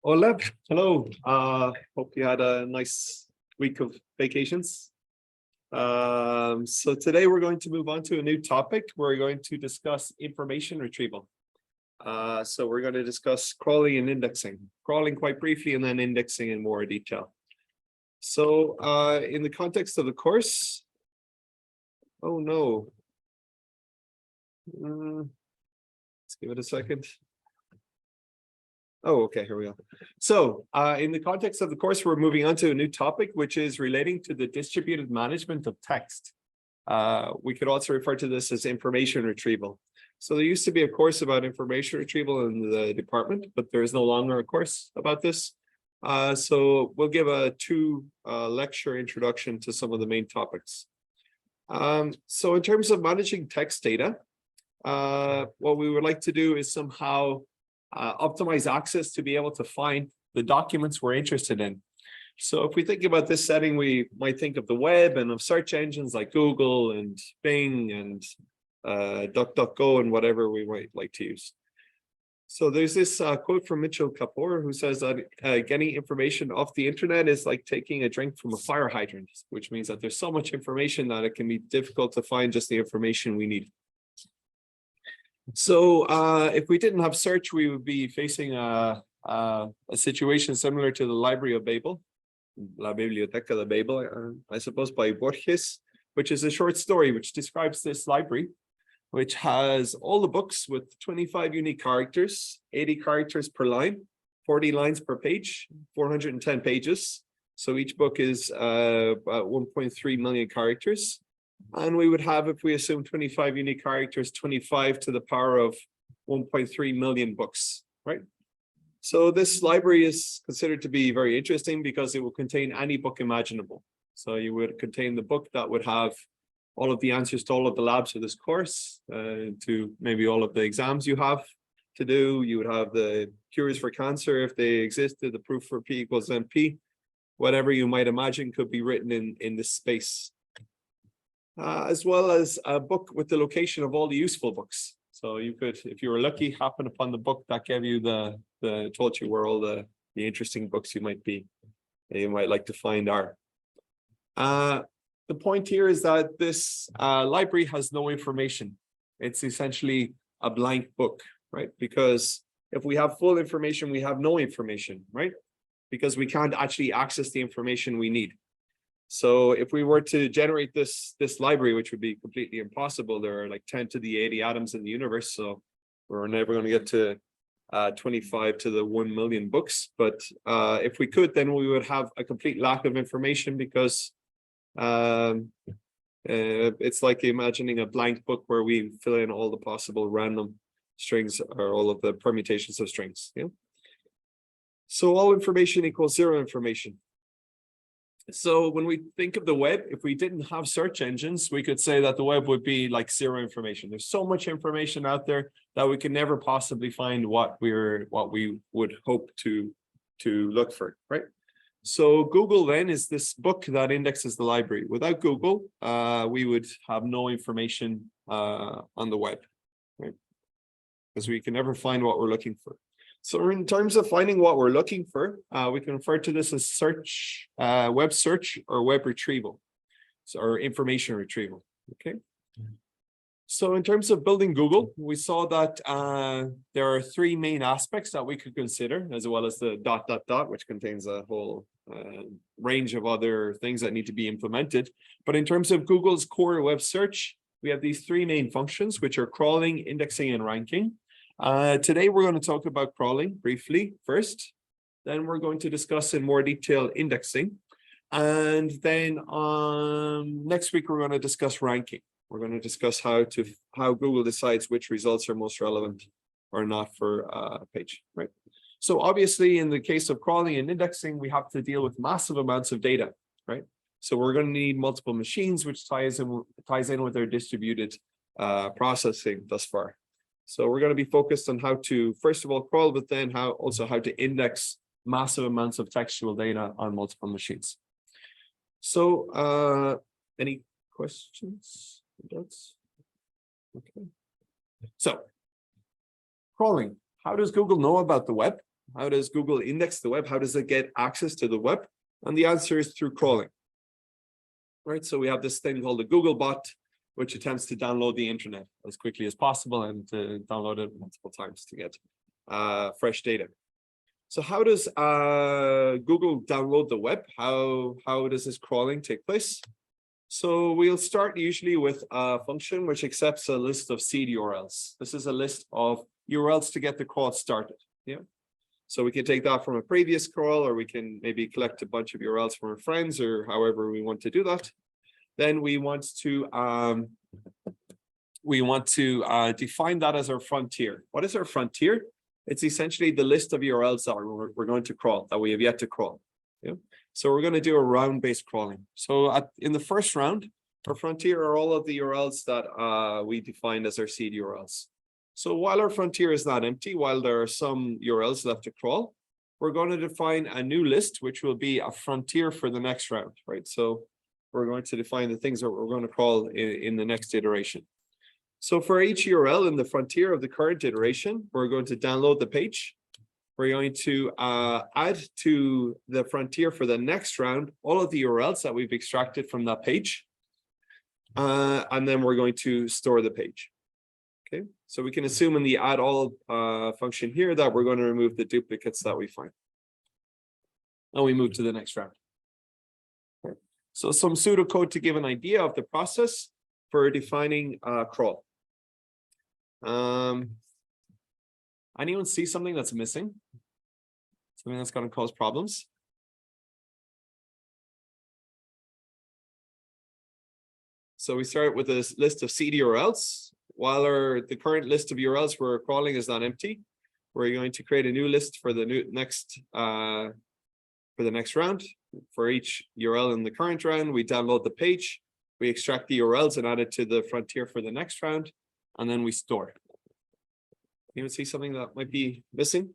Hola, hello. Hope you had a nice week of vacations. So today we're going to move on to a new topic. We're going to discuss information retrieval. So we're going to discuss crawling and indexing, crawling quite briefly and then indexing in more detail. So in the context of the course, oh no. Let's give it a second. Oh, okay, here we go. So in the context of the course, we're moving on to a new topic, which is relating to the distributed management of text. We could also refer to this as information retrieval. So there used to be a course about information retrieval in the department, but there is no longer a course about this. So we'll give a lecture introduction to some of the main topics. So in terms of managing text data, what we would like to do is somehow optimize access to be able to find the documents we're interested in. So if we think about this setting, we might think of the web and of search engines like Google and Bing and DuckDuckGo and whatever we might like to use. So there's this quote from Mitchell Kapoor who says that getting information off the internet is like taking a drink from a fire hydrant, which means that there's so much information that it can be difficult to find just the information we need. So if we didn't have search, we would be facing a situation similar to the Library of Babel, La Biblioteca de Babel, I suppose, by Borges, which is a short story which describes this library, which has all the books with 25 unique characters, 80 characters per line, 40 lines per page, 410 pages. So each book is about 1.3 million characters. And we would have, if we assume 25 unique characters, 25 to the power of 1.3 million books, right? So this library is considered to be very interesting because it will contain any book imaginable. So you would contain the book that would have all of the answers to all of the labs of this course, to maybe all of the exams you have to do. You would have the cures for cancer if they existed, the proof for P equals MP, whatever you might imagine could be written in this space. As well as a book with the location of all the useful books. So you could, if you were lucky, happen upon the book that gave you told you where all the interesting books you might like to find are. The point here is that this library has no information. It's essentially a blank book, right? Because if we have full information, we have no information, right? Because we can't actually access the information we need. So if we were to generate this library, which would be completely impossible, there are like 10 to the 80 atoms in the universe. So we're never going to get to 25 to the 1 million books. But if we could, then we would have a complete lack of information because it's like imagining a blank book where we fill in all the possible random strings or all of the permutations of strings. Yeah. So all information equals zero information. So when we think of the web, if we didn't have search engines, we could say that the web would be like zero information. There's so much information out there that we can never possibly find what we would hope to look for, right? So Google then is this book that indexes the library. Without Google, we would have no information on the web, right? Because we can never find what we're looking for. So in terms of finding what we're looking for, we can refer to this as search, web search or web retrieval, or information retrieval, okay? So in terms of building Google, we saw that there are three main aspects that we could consider, as well as the ... which contains a whole range of other things that need to be implemented. But in terms of Google's core web search, we have these three main functions, which are crawling, indexing, and ranking. Today, we're going to talk about crawling briefly first. Then we're going to discuss in more detail indexing. And then next week, we're going to discuss ranking. We're going to discuss how Google decides which results are most relevant or not for a page, right? So obviously, in the case of crawling and indexing, we have to deal with massive amounts of data, right? So we're going to need multiple machines, which ties in with our distributed processing thus far. So we're going to be focused on how to, first of all, crawl, but then how to index massive amounts of textual data on multiple machines. So any questions? Okay. So crawling. How does Google know about the web? How does Google index the web? How does it get access to the web? And the answer is through crawling. Right, so we have this thing called the Google bot, which attempts to download the internet as quickly as possible and to download it multiple times to get fresh data. So how does Google download the web? How does this crawling take place? So we'll start usually with a function which accepts a list of seed URLs. This is a list of URLs to get the crawl started. Yeah. So we can take that from a previous crawl, or we can maybe collect a bunch of URLs from our friends, or however we want to do that. Then we want to define that as our frontier. What is our frontier? It's essentially the list of URLs that we're going to crawl, that we have yet to crawl. Yeah. So we're going to do a round-based crawling. So in the first round, our frontier are all of the URLs that we defined as our seed URLs. So while our frontier is not empty, while there are some URLs left to crawl, we're going to define a new list, which will be a frontier for the next round, right? So we're going to define the things that we're going to crawl in the next iteration. So for each URL in the frontier of the current iteration, we're going to download the page. We're going to add to the frontier for the next round all of the URLs that we've extracted from that page. And then we're going to store the page. Okay, so we can assume in the add all function here that we're going to remove the duplicates that we find. And we move to the next round. Okay. So some pseudocode to give an idea of the process for defining crawl. Anyone see something that's missing? Something that's going to cause problems? So we start with this list of seed URLs. While the current list of URLs we're crawling is not empty, we're going to create a new list for the next round. For each URL in the current round, we download the page, we extract the URLs and add it to the frontier for the next round, and then we store it. Anyone see something that might be missing?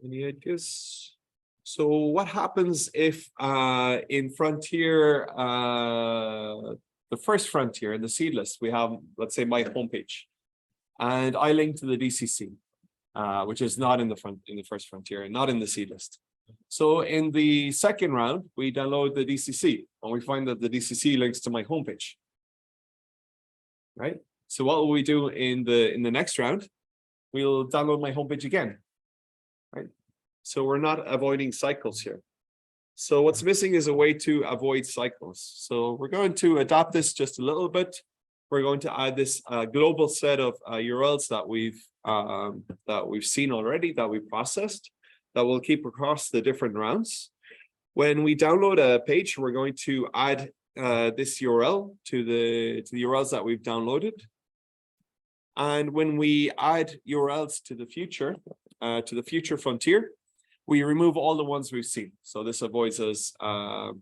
Any ideas? So what happens if in frontier, the first frontier in the seed list, we have, let's say, my homepage, and I link to the DCC, which is not in the first frontier and not in the seed list. So in the second round, we download the DCC and we find that the DCC links to my homepage. Right? So what will we do in the next round? We'll download my homepage again. Right? So we're not avoiding cycles here. So what's missing is a way to avoid cycles. So we're going to adapt this just a little bit. We're going to add this global set of URLs that we've seen already, that we processed, that will keep across the different rounds. When we download a page, we're going to add this URL to the URLs that we've downloaded. And when we add URLs to the future frontier, we remove all the ones we've seen. So this avoids us adding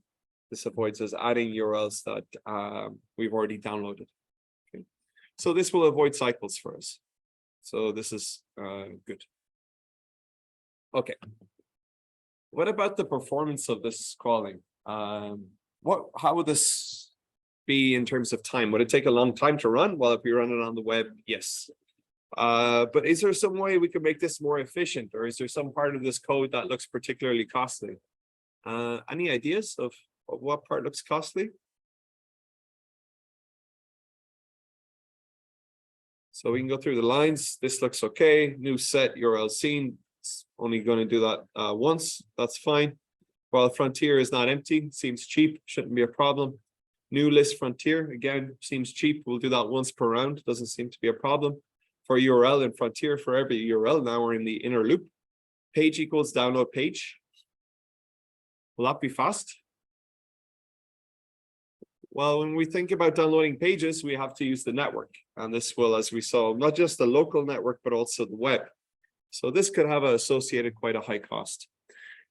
URLs that we've already downloaded. Okay. So this will avoid cycles for us. So this is good. Okay. What about the performance of this crawling? How would this be in terms of time? Would it take a long time to run? Well, if we run it on the web, yes. But is there some way we can make this more efficient, or is there some part of this code that looks particularly costly? Any ideas of what part looks costly? So we can go through the lines. This looks okay. New set URL seen. It's only going to do that once. That's fine. While frontier is not empty, seems cheap, shouldn't be a problem. New list frontier, again, seems cheap. We'll do that once per round. Doesn't seem to be a problem. For URL and frontier, for every URL, now we're in the inner loop. Page equals download page. Will that be fast? Well, when we think about downloading pages, we have to use the network. And this will, as we saw, not just the local network, but also the web. So this could have associated quite a high cost.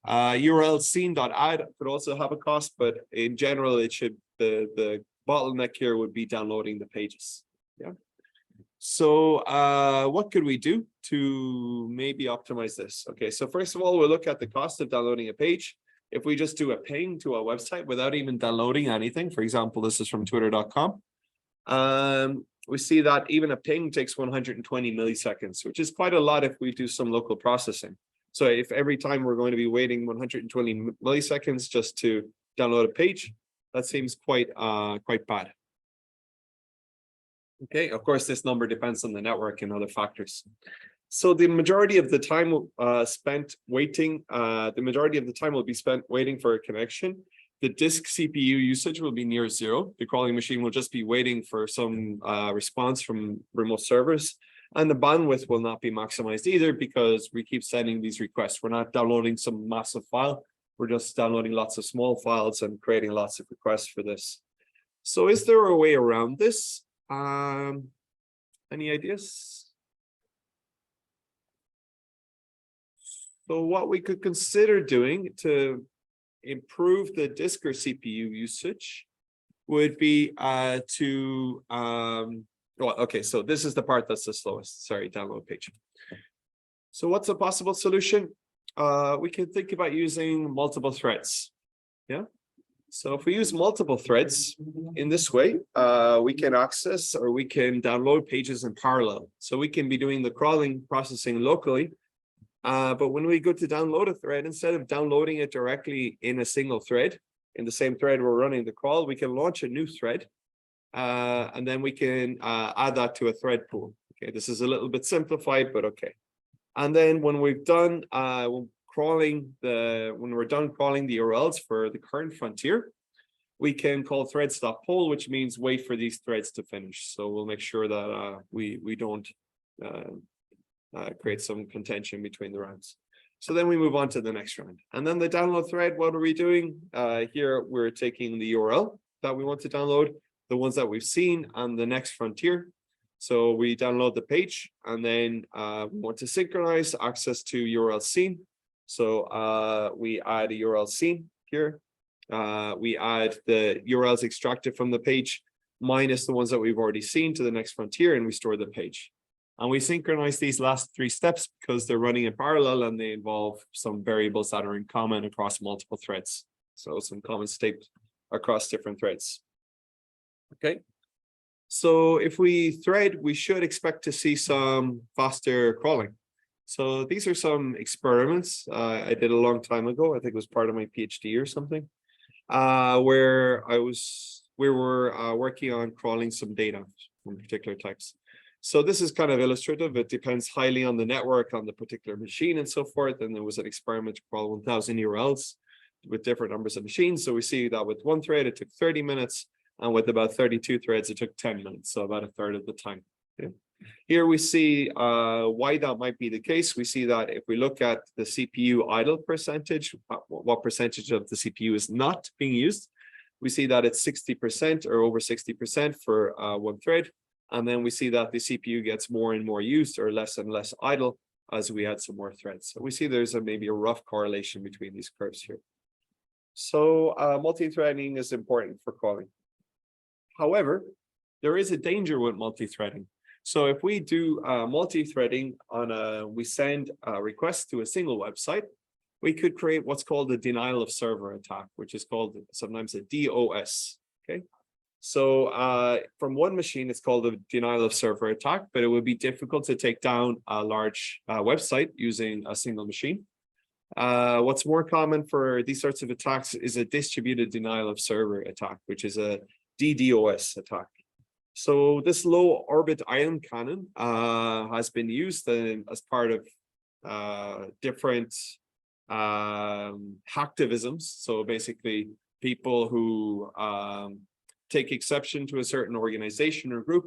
URL scene.add could also have a cost, but in general, it should the bottleneck here would be downloading the pages. Yeah. So what could we do to maybe optimize this? Okay, so first of all, we'll look at the cost of downloading a page. If we just do a ping to a website without even downloading anything, for example, this is from twitter.com, We see that even a ping takes 120 milliseconds, which is quite a lot if we do some local processing. So if every time we're going to be waiting 120 milliseconds just to download a page, that seems quite bad. Okay, of course, this number depends on the network and other factors. So the majority of the time spent waiting, will be spent waiting for a connection. The disk CPU usage will be near zero. The crawling machine will just be waiting for some response from remote servers. And the bandwidth will not be maximized either because we keep sending these requests. We're not downloading some massive file. We're just downloading lots of small files and creating lots of requests for this. So is there a way around this? Any ideas? So what we could consider doing to improve the disk or CPU usage would be okay, so this is the part that's the slowest. Sorry, download page. So what's a possible solution? We can think about using multiple threads. Yeah. So if we use multiple threads in this way, we can access or we can download pages in parallel. So we can be doing the crawling processing locally. But when we go to download a thread, instead of downloading it directly in a single thread, in the same thread we're running the crawl, we can launch a new thread. And then we can add that to a thread pool. Okay, this is a little bit simplified, but okay. And then when we've done when we're done crawling the URLs for the current frontier, we can call threads.poll, which means wait for these threads to finish. So we'll make sure that we don't create some contention between the rounds. So then we move on to the next round. And then the download thread, what are we doing? Here we're taking the URL that we want to download, the ones that we've seen on the next frontier. So we download the page and then we want to synchronize access to URL scene. So we add a URL scene here. We add the URLs extracted from the page minus the ones that we've already seen to the next frontier, and we store the page. And we synchronize these last three steps because they're running in parallel and they involve some variables that are in common across multiple threads. So some common state across different threads. Okay. So if we thread, we should expect to see some faster crawling. So these are some experiments I did a long time ago. I think it was part of my PhD or something, where we were working on crawling some data from particular types. So this is kind of illustrative. It depends highly on the network, on the particular machine and so forth. And there was an experiment to crawl 1,000 URLs with different numbers of machines. So we see that with one thread, it took 30 minutes. And with about 32 threads, it took 10 minutes. So about a third of the time. Okay. Here we see why that might be the case. We see that if we look at the CPU idle percentage, what percentage of the CPU is not being used, we see that it's 60% or over 60% for one thread. And then we see that the CPU gets more and more used or less and less idle as we add some more threads. So we see there's maybe a rough correlation between these curves here. So multi-threading is important for crawling. However, there is a danger with multi-threading. So if we do multi-threading we send a request to a single website, we could create what's called a denial of server attack, which is called sometimes a DOS. Okay. So from one machine, it's called a denial of server attack, but it would be difficult to take down a large website using a single machine. What's more common for these sorts of attacks is a distributed denial of server attack, which is a DDoS attack. So this low orbit ion cannon has been used as part of different hacktivisms. So basically people who take exception to a certain organization or group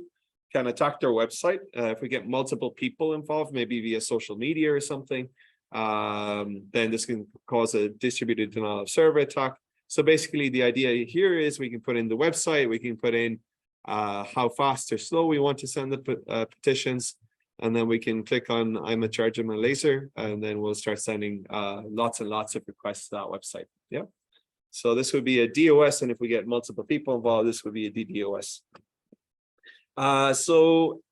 can attack their website. If we get multiple people involved, maybe via social media or something, then this can cause a distributed denial of server attack. So basically the idea here is we can put in the website, we can put in how fast or slow we want to send the petitions, and then we can click on I'm in charge of my laser, and then we'll start sending lots and lots of requests to that website. Yeah. So this would be a DOS, and if we get multiple people involved, this would be a DDoS. So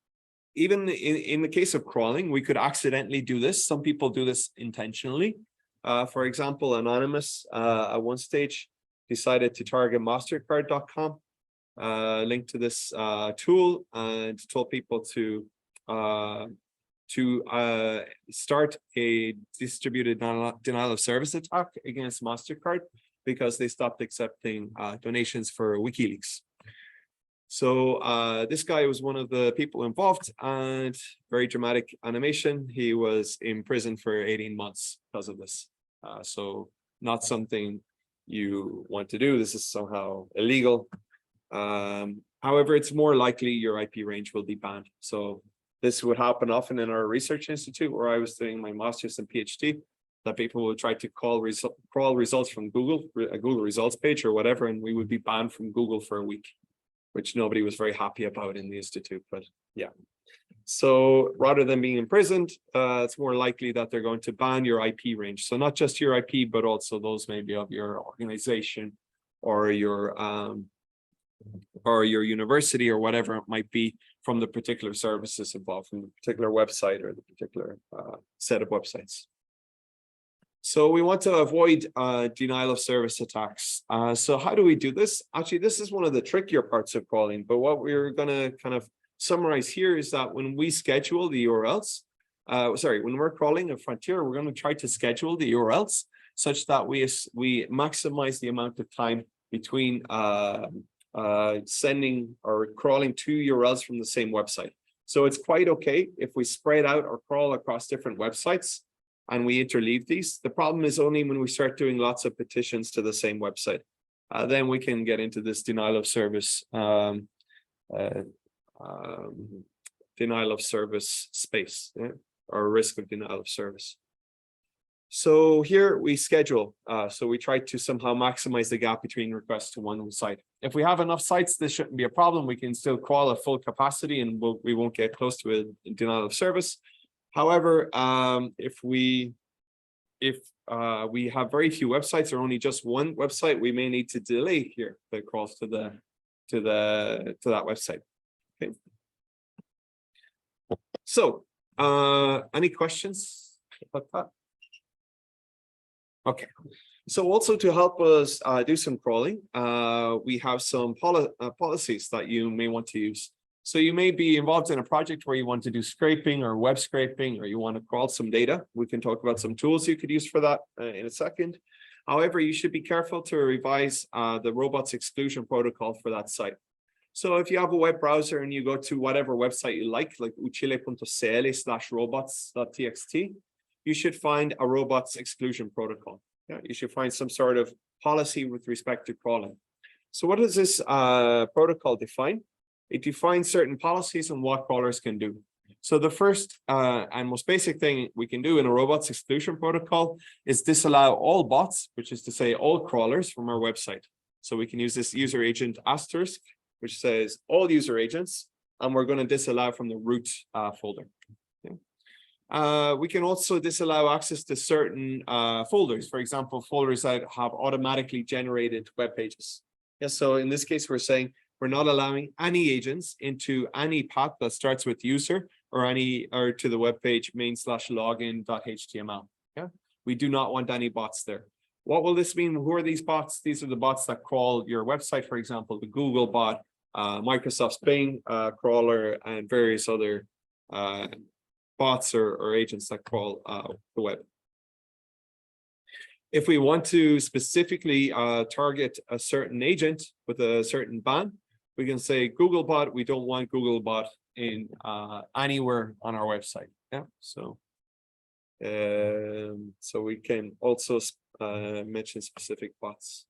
even in the case of crawling, we could accidentally do this. Some people do this intentionally. For example, Anonymous at one stage decided to target mastercard.com. link to this tool and told people to start a distributed denial of service attack against MasterCard because they stopped accepting donations for WikiLeaks. So this guy was one of the people involved, and very dramatic animation. He was in prison for 18 months because of this. So not something you want to do. This is somehow illegal. However, it's more likely your IP range will be banned. So this would happen often in our research institute where I was doing my master's and PhD, that people would try to crawl results from Google, a Google results page or whatever, and we would be banned from Google for a week, which nobody was very happy about in the institute, but yeah. So rather than being imprisoned, it's more likely that they're going to ban your IP range. So not just your IP, but also those maybe of your organization or your university or whatever it might be from the particular services involved, from the particular website or the particular set of websites. So we want to avoid denial of service attacks. So how do we do this? Actually, this is one of the trickier parts of crawling, but what we're going to kind of summarize here is that when we schedule the URLs, when we're crawling a frontier, we're going to try to schedule the URLs such that we maximize the amount of time between sending or crawling two URLs from the same website. So it's quite okay if we spread out or crawl across different websites and we interleave these. The problem is only when we start doing lots of petitions to the same website. Then we can get into this denial of service space, yeah, or risk of denial of service. So here we schedule. So we try to somehow maximize the gap between requests to one site. If we have enough sites, this shouldn't be a problem. We can still crawl at full capacity and we won't get close to a denial of service. However, if we have very few websites or only just one website, we may need to delay here the crawls to that website. Okay. So, any questions about that? Okay. So also to help us do some crawling, we have some policies that you may want to use. So you may be involved in a project where you want to do scraping or web scraping, or you want to crawl some data. We can talk about some tools you could use for that in a second. However, you should be careful to revise the robots exclusion protocol for that site. So if you have a web browser and you go to whatever website you like uchile.cl/robots.txt, you should find a robots exclusion protocol. Yeah, you should find some sort of policy with respect to crawling. So what does this protocol define? It defines certain policies on what crawlers can do. So the first and most basic thing we can do in a robots exclusion protocol is disallow all bots, which is to say all crawlers from our website. So we can use this user agent asterisk, which says all user agents, and we're going to disallow from the root folder. Okay. We can also disallow access to certain folders, for example, folders that have automatically generated web pages. Yeah, so in this case, we're saying we're not allowing any agents into any path that starts with user or to the web page main/login.html. Yeah, we do not want any bots there. What will this mean? Who are these bots? These are the bots that crawl your website, for example, the Google bot, Microsoft's Bing crawler, and various other bots or agents that crawl the web. If we want to specifically target a certain agent with a certain ban, we can say Googlebot. We don't want Googlebot in anywhere on our website. Yeah, so we can also mention specific bots.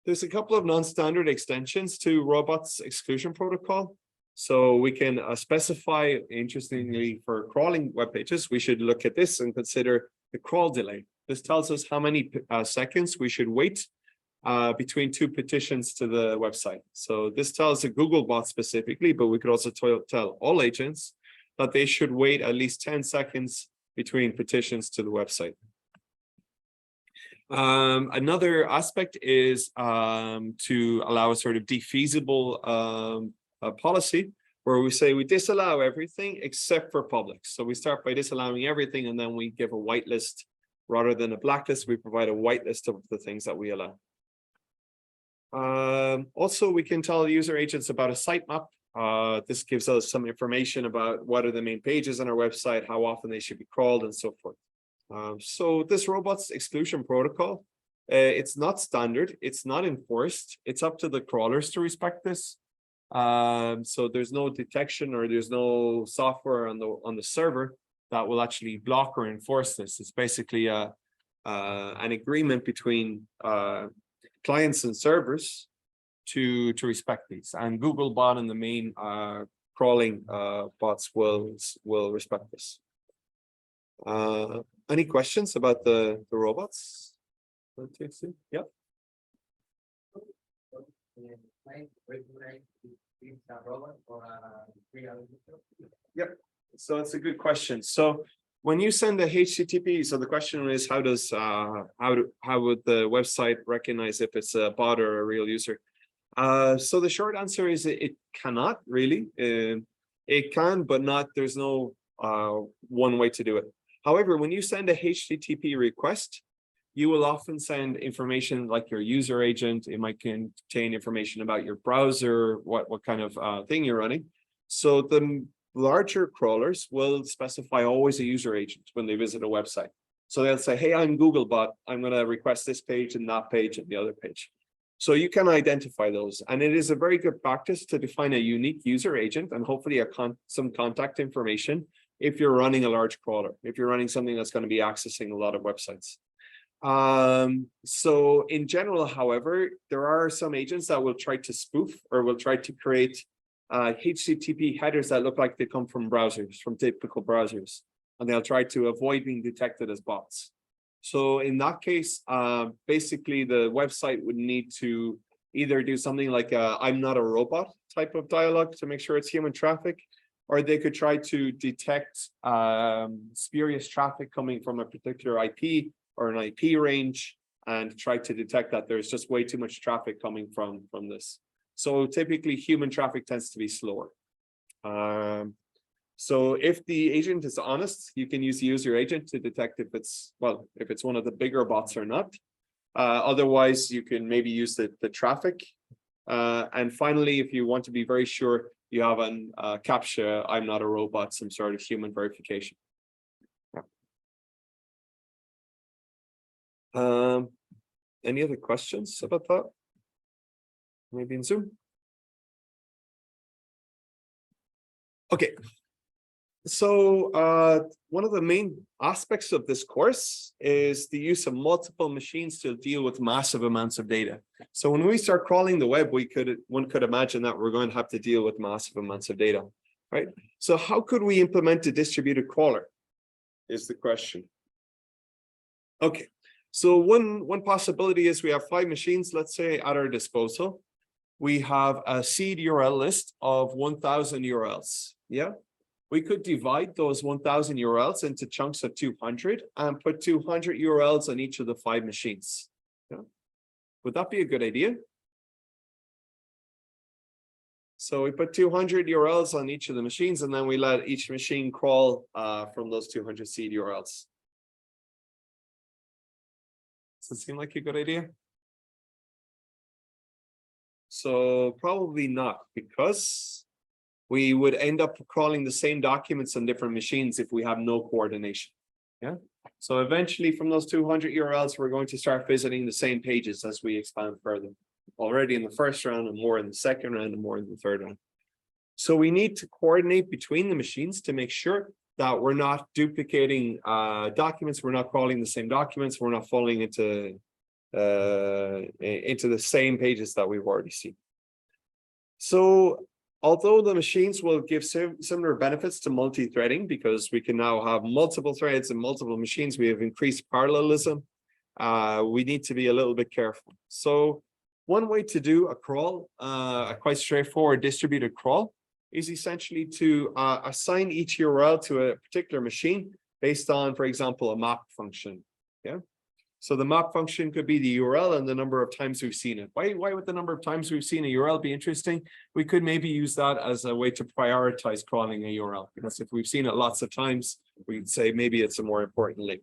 There's a couple of non-standard extensions to robots exclusion protocol. So we can specify, interestingly, for crawling web pages, we should look at this and consider the crawl delay. This tells us how many seconds we should wait between two petitions to the website. So this tells a Google bot specifically, but we could also tell all agents that they should wait at least 10 seconds between petitions to the website. Another aspect is to allow a sort of defeasible policy where we say we disallow everything except for public. So we start by disallowing everything and then we give a whitelist rather than a blacklist. We provide a whitelist of the things that we allow. Also, we can tell user agents about a sitemap. This gives us some information about what are the main pages on our website, how often they should be crawled, and so forth. So this robots exclusion protocol, it's not standard, it's not enforced. It's up to the crawlers to respect this. So there's no detection or there's no software on the server that will actually block or enforce this. It's basically an agreement between clients and servers to respect these, and Googlebot and the main crawling bots will respect this. Any questions about the robots? Yeah. Yep. So it's a good question. So when you send a HTTP, so the question is, how would the website recognize if it's a bot or a real user? So the short answer is it cannot really. It can, but not. There's no one way to do it. However, when you send a HTTP request, you will often send information like your user agent. It might contain information about your browser, what kind of thing you're running. So the larger crawlers will specify always a user agent when they visit a website. So they'll say, hey, I'm Googlebot. I'm going to request this page and that page and the other page. So you can identify those. And it is a very good practice to define a unique user agent and hopefully some contact information if you're running a large crawler, if you're running something that's going to be accessing a lot of websites. So in general, however, there are some agents that will try to spoof or will try to create HTTP headers that look like they come from browsers, from typical browsers, and they'll try to avoid being detected as bots. So in that case, basically the website would need to either do something like a I'm not a robot type of dialogue to make sure it's human traffic, or they could try to detect spurious traffic coming from a particular IP or an IP range and try to detect that there's just way too much traffic coming from this. So typically human traffic tends to be slower. So if the agent is honest, you can use the user agent to detect if it's one of the bigger bots or not. Otherwise, you can maybe use the traffic. And finally, if you want to be very sure, you have an CAPTCHA, I'm not a robot, some sort of human verification. Any other questions about that? Maybe in Zoom? Okay. So one of the main aspects of this course is the use of multiple machines to deal with massive amounts of data. So when we start crawling the web, one could imagine that we're going to have to deal with massive amounts of data, right? So how could we implement a distributed crawler is the question. Okay. So one possibility is we have 5 machines, let's say, at our disposal. We have a seed URL list of 1,000 URLs. Yeah. We could divide those 1,000 URLs into chunks of 200 and put 200 URLs on each of the 5 machines. Yeah. Would that be a good idea? So we put 200 URLs on each of the machines, and then we let each machine crawl from those 200 seed URLs. Does it seem like a good idea? So probably not, because we would end up crawling the same documents on different machines if we have no coordination. Yeah. So eventually from those 200 URLs, we're going to start visiting the same pages as we expand further. Already in the first round, and more in the second round, and more in the third round. So we need to coordinate between the machines to make sure that we're not duplicating documents, we're not crawling the same documents, we're not falling into the same pages that we've already seen. So although the machines will give similar benefits to multi-threading, because we can now have multiple threads and multiple machines, we have increased parallelism. We need to be a little bit careful. So one way to do a crawl, a quite straightforward distributed crawl, is essentially to assign each URL to a particular machine based on, for example, a map function. Yeah. So the map function could be the URL and the number of times we've seen it. Why would the number of times we've seen a URL be interesting? We could maybe use that as a way to prioritize crawling a URL, because if we've seen it lots of times, we'd say maybe it's a more important link.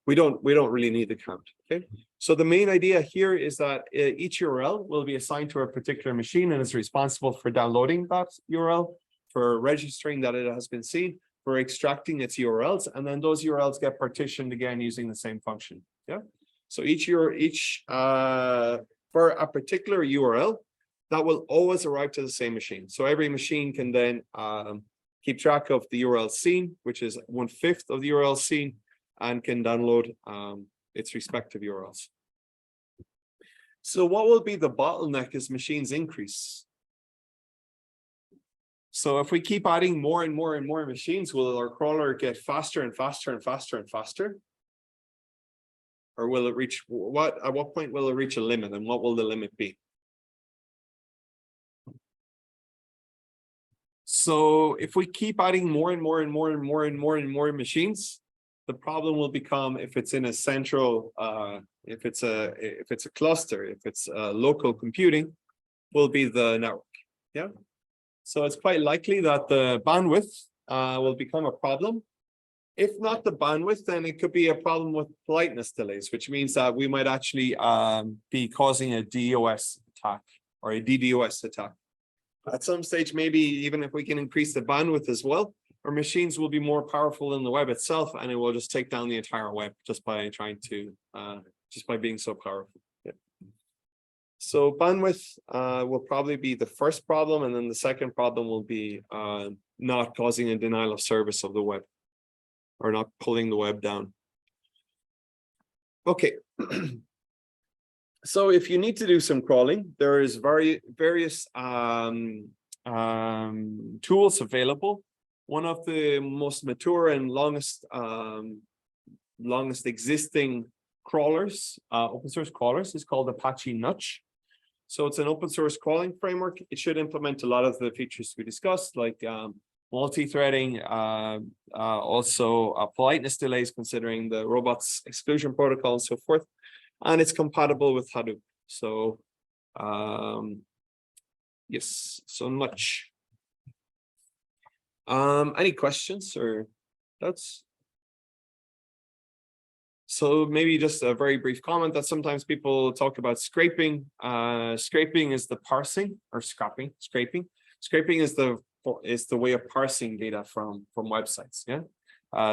We don't really need the count. Okay. So the main idea here is that each URL will be assigned to a particular machine and is responsible for downloading that URL, for registering that it has been seen, for extracting its URLs, and then those URLs get partitioned again using the same function. Yeah. So for a particular URL, that will always arrive to the same machine. So every machine can then keep track of the URL seen, which is 1/5 of the URL seen, and can download its respective URLs. So what will be the bottleneck as machines increase? So if we keep adding more and more and more machines, will our crawler get faster and faster and faster and faster? Or will it reach at what point will it reach a limit, and what will the limit be? So if we keep adding more and more and more and more and more and more machines, the problem will become if it's in a central, if it's a cluster, if it's local computing, will be the network. Yeah. So it's quite likely that the bandwidth will become a problem. If not the bandwidth, then it could be a problem with politeness delays, which means that we might actually be causing a DOS attack or a DDoS attack. At some stage, maybe even if we can increase the bandwidth as well, our machines will be more powerful than the web itself, and it will just take down the entire web just by trying to, just by being so powerful. Yeah. So bandwidth will probably be the first problem, and then the second problem will be not causing a denial of service of the web, or not pulling the web down. Okay. So if you need to do some crawling, there is various tools available. One of the most mature and longest existing crawlers, open source crawlers, is called Apache Nutch. So it's an open source crawling framework. It should implement a lot of the features we discussed, like multi-threading, also politeness delays, considering the robots exclusion protocol and so forth. And it's compatible with Hadoop. So yes, so much. Any questions or thoughts? So maybe just a very brief comment that sometimes people talk about scraping. Scraping is the parsing, or scraping. Scraping is the way of parsing data from websites. Yeah,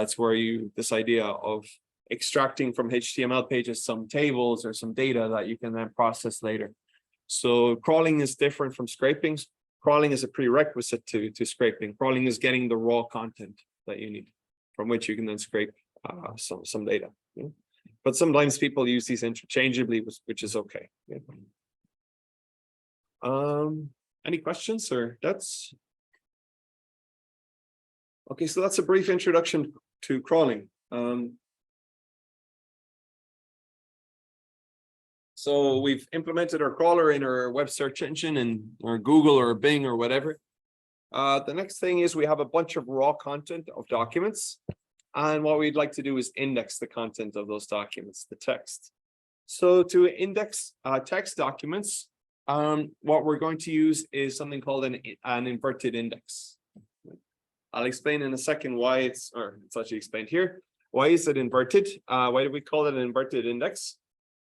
it's where this idea of extracting from HTML pages some tables or some data that you can then process later. So crawling is different from scraping. Crawling is a prerequisite to scraping. Crawling is getting the raw content that you need, from which you can then scrape some data. Yeah? But sometimes people use these interchangeably, which is okay. Yeah. Any questions or that's okay? So that's a brief introduction to crawling. So we've implemented our crawler in our web search engine or Google or Bing or whatever. The next thing is we have a bunch of raw content of documents. And what we'd like to do is index the content of those documents, the text. So to index text documents, what we're going to use is something called an inverted index. I'll explain in a second why it's actually explained here. Why is it inverted? Why do we call it an inverted index?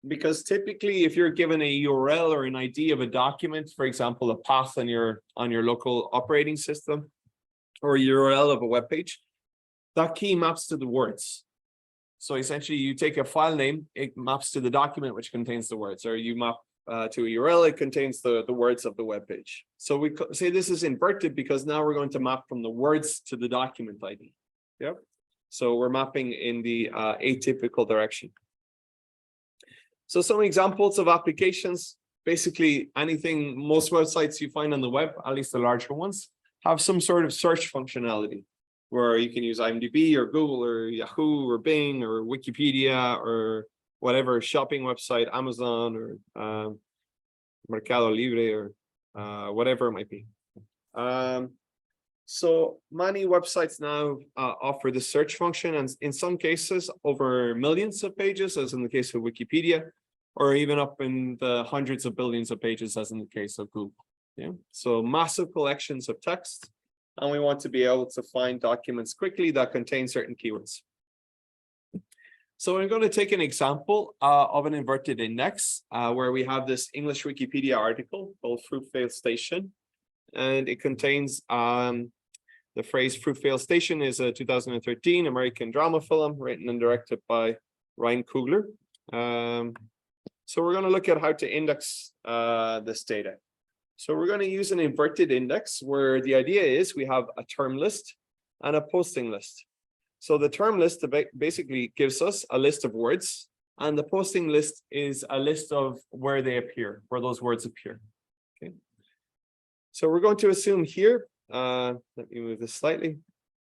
Because typically, if you're given a URL or an ID of a document, for example, a path on your local operating system, or a URL of a web page, that key maps to the words. So essentially, you take a file name, it maps to the document which contains the words, or you map to a URL, it contains the words of the web page. So we say this is inverted because now we're going to map from the words to the document ID. Yep. So we're mapping in the atypical direction. So some examples of applications, basically anything, most websites you find on the web, at least the larger ones, have some sort of search functionality where you can use IMDb or Google or Yahoo or Bing or Wikipedia or whatever shopping website, Amazon or Mercado Libre or whatever it might be. So many websites now offer the search function, and in some cases over millions of pages, as in the case of Wikipedia, or even up in the hundreds of billions of pages, as in the case of Google. Yeah, so massive collections of text, and we want to be able to find documents quickly that contain certain keywords. So I'm going to take an example of an inverted index where we have this English Wikipedia article called Fruitvale Station, and it contains the phrase Fruitvale Station is a 2013 American drama film written and directed by Ryan Coogler. So we're going to look at how to index this data. So we're going to use an inverted index where the idea is we have a term list and a posting list. So the term list basically gives us a list of words, and the posting list is a list of where they appear, where those words appear. Okay. So we're going to assume here, let me move this slightly,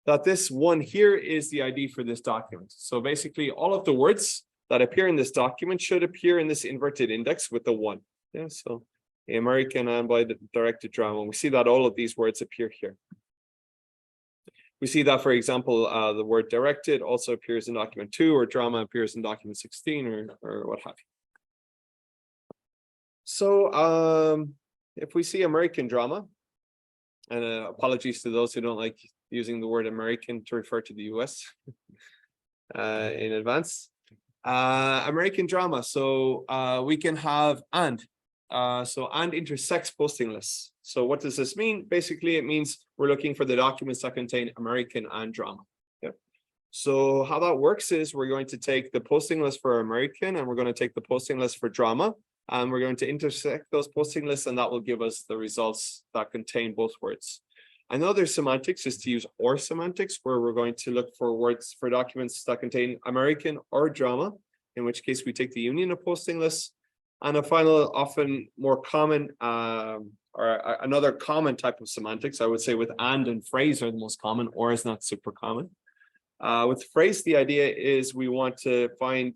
that this one here is the ID for this document. So basically all of the words that appear in this document should appear in this inverted index with the one. Yeah, so the American and by the directed drama. We see that all of these words appear here. We see that, for example, the word directed also appears in document 2, or drama appears in document 16, or what have you. So if we see American drama, and apologies to those who don't like using the word American to refer to the US in advance. American drama, so we can have and intersects posting lists. So what does this mean? Basically, it means we're looking for the documents that contain American and drama. Yeah. So how that works is we're going to take the posting list for American and we're going to take the posting list for drama, and we're going to intersect those posting lists, and that will give us the results that contain both words. Another semantics is to use or semantics, where we're going to look for words for documents that contain American or drama, in which case we take the union of posting lists. And a final, often more common, or another common type of semantics, I would say with and phrase are the most common, or is not super common. With phrase, the idea is we want to find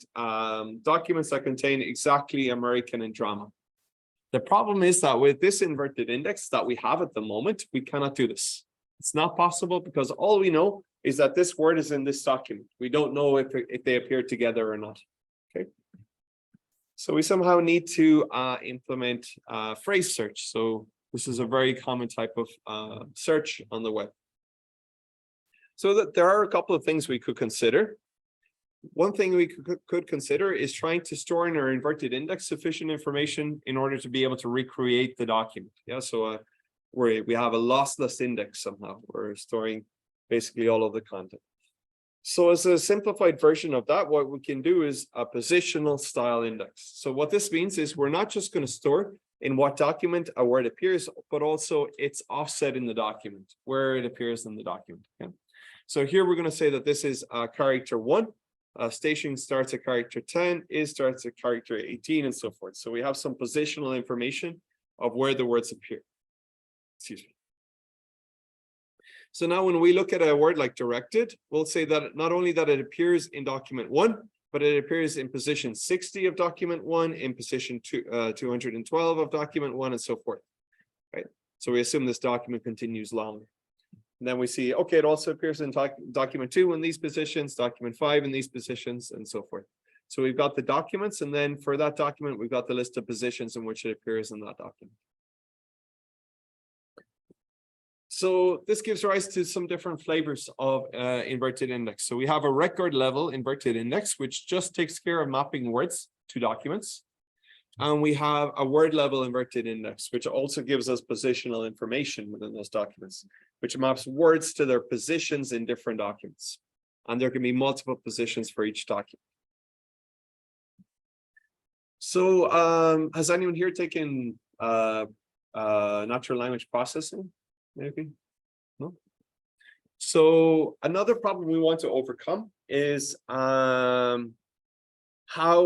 documents that contain exactly American and drama. The problem is that with this inverted index that we have at the moment, we cannot do this. It's not possible because all we know is that this word is in this document. We don't know if they appear together or not. Okay. So we somehow need to implement phrase search. So this is a very common type of search on the web. So that there are a couple of things we could consider. One thing we could consider is trying to store in our inverted index sufficient information in order to be able to recreate the document. Yeah, so we have a lossless index somehow. We're storing basically all of the content. So as a simplified version of that, what we can do is a positional style index. So what this means is we're not just going to store in what document a word appears, but also its offset in the document, where it appears in the document. Okay? So here we're going to say that this is character 1. Station starts at character 10, is starts at character 18, and so forth. So we have some positional information of where the words appear. Excuse me. So now when we look at a word like directed, we'll say that not only that it appears in document 1, but it appears in position 60 of document 1, in position 212 of document 1, and so forth. Right. So we assume this document continues longer. And then we see, okay, it also appears in document 2 in these positions, document 5 in these positions, and so forth. So we've got the documents, and then for that document, we've got the list of positions in which it appears in that document. So this gives rise to some different flavors of inverted index. So we have a record level inverted index, which just takes care of mapping words to documents. And we have a word level inverted index, which also gives us positional information within those documents, which maps words to their positions in different documents. And there can be multiple positions for each document. So has anyone here taken natural language processing? Maybe? No? So another problem we want to overcome is how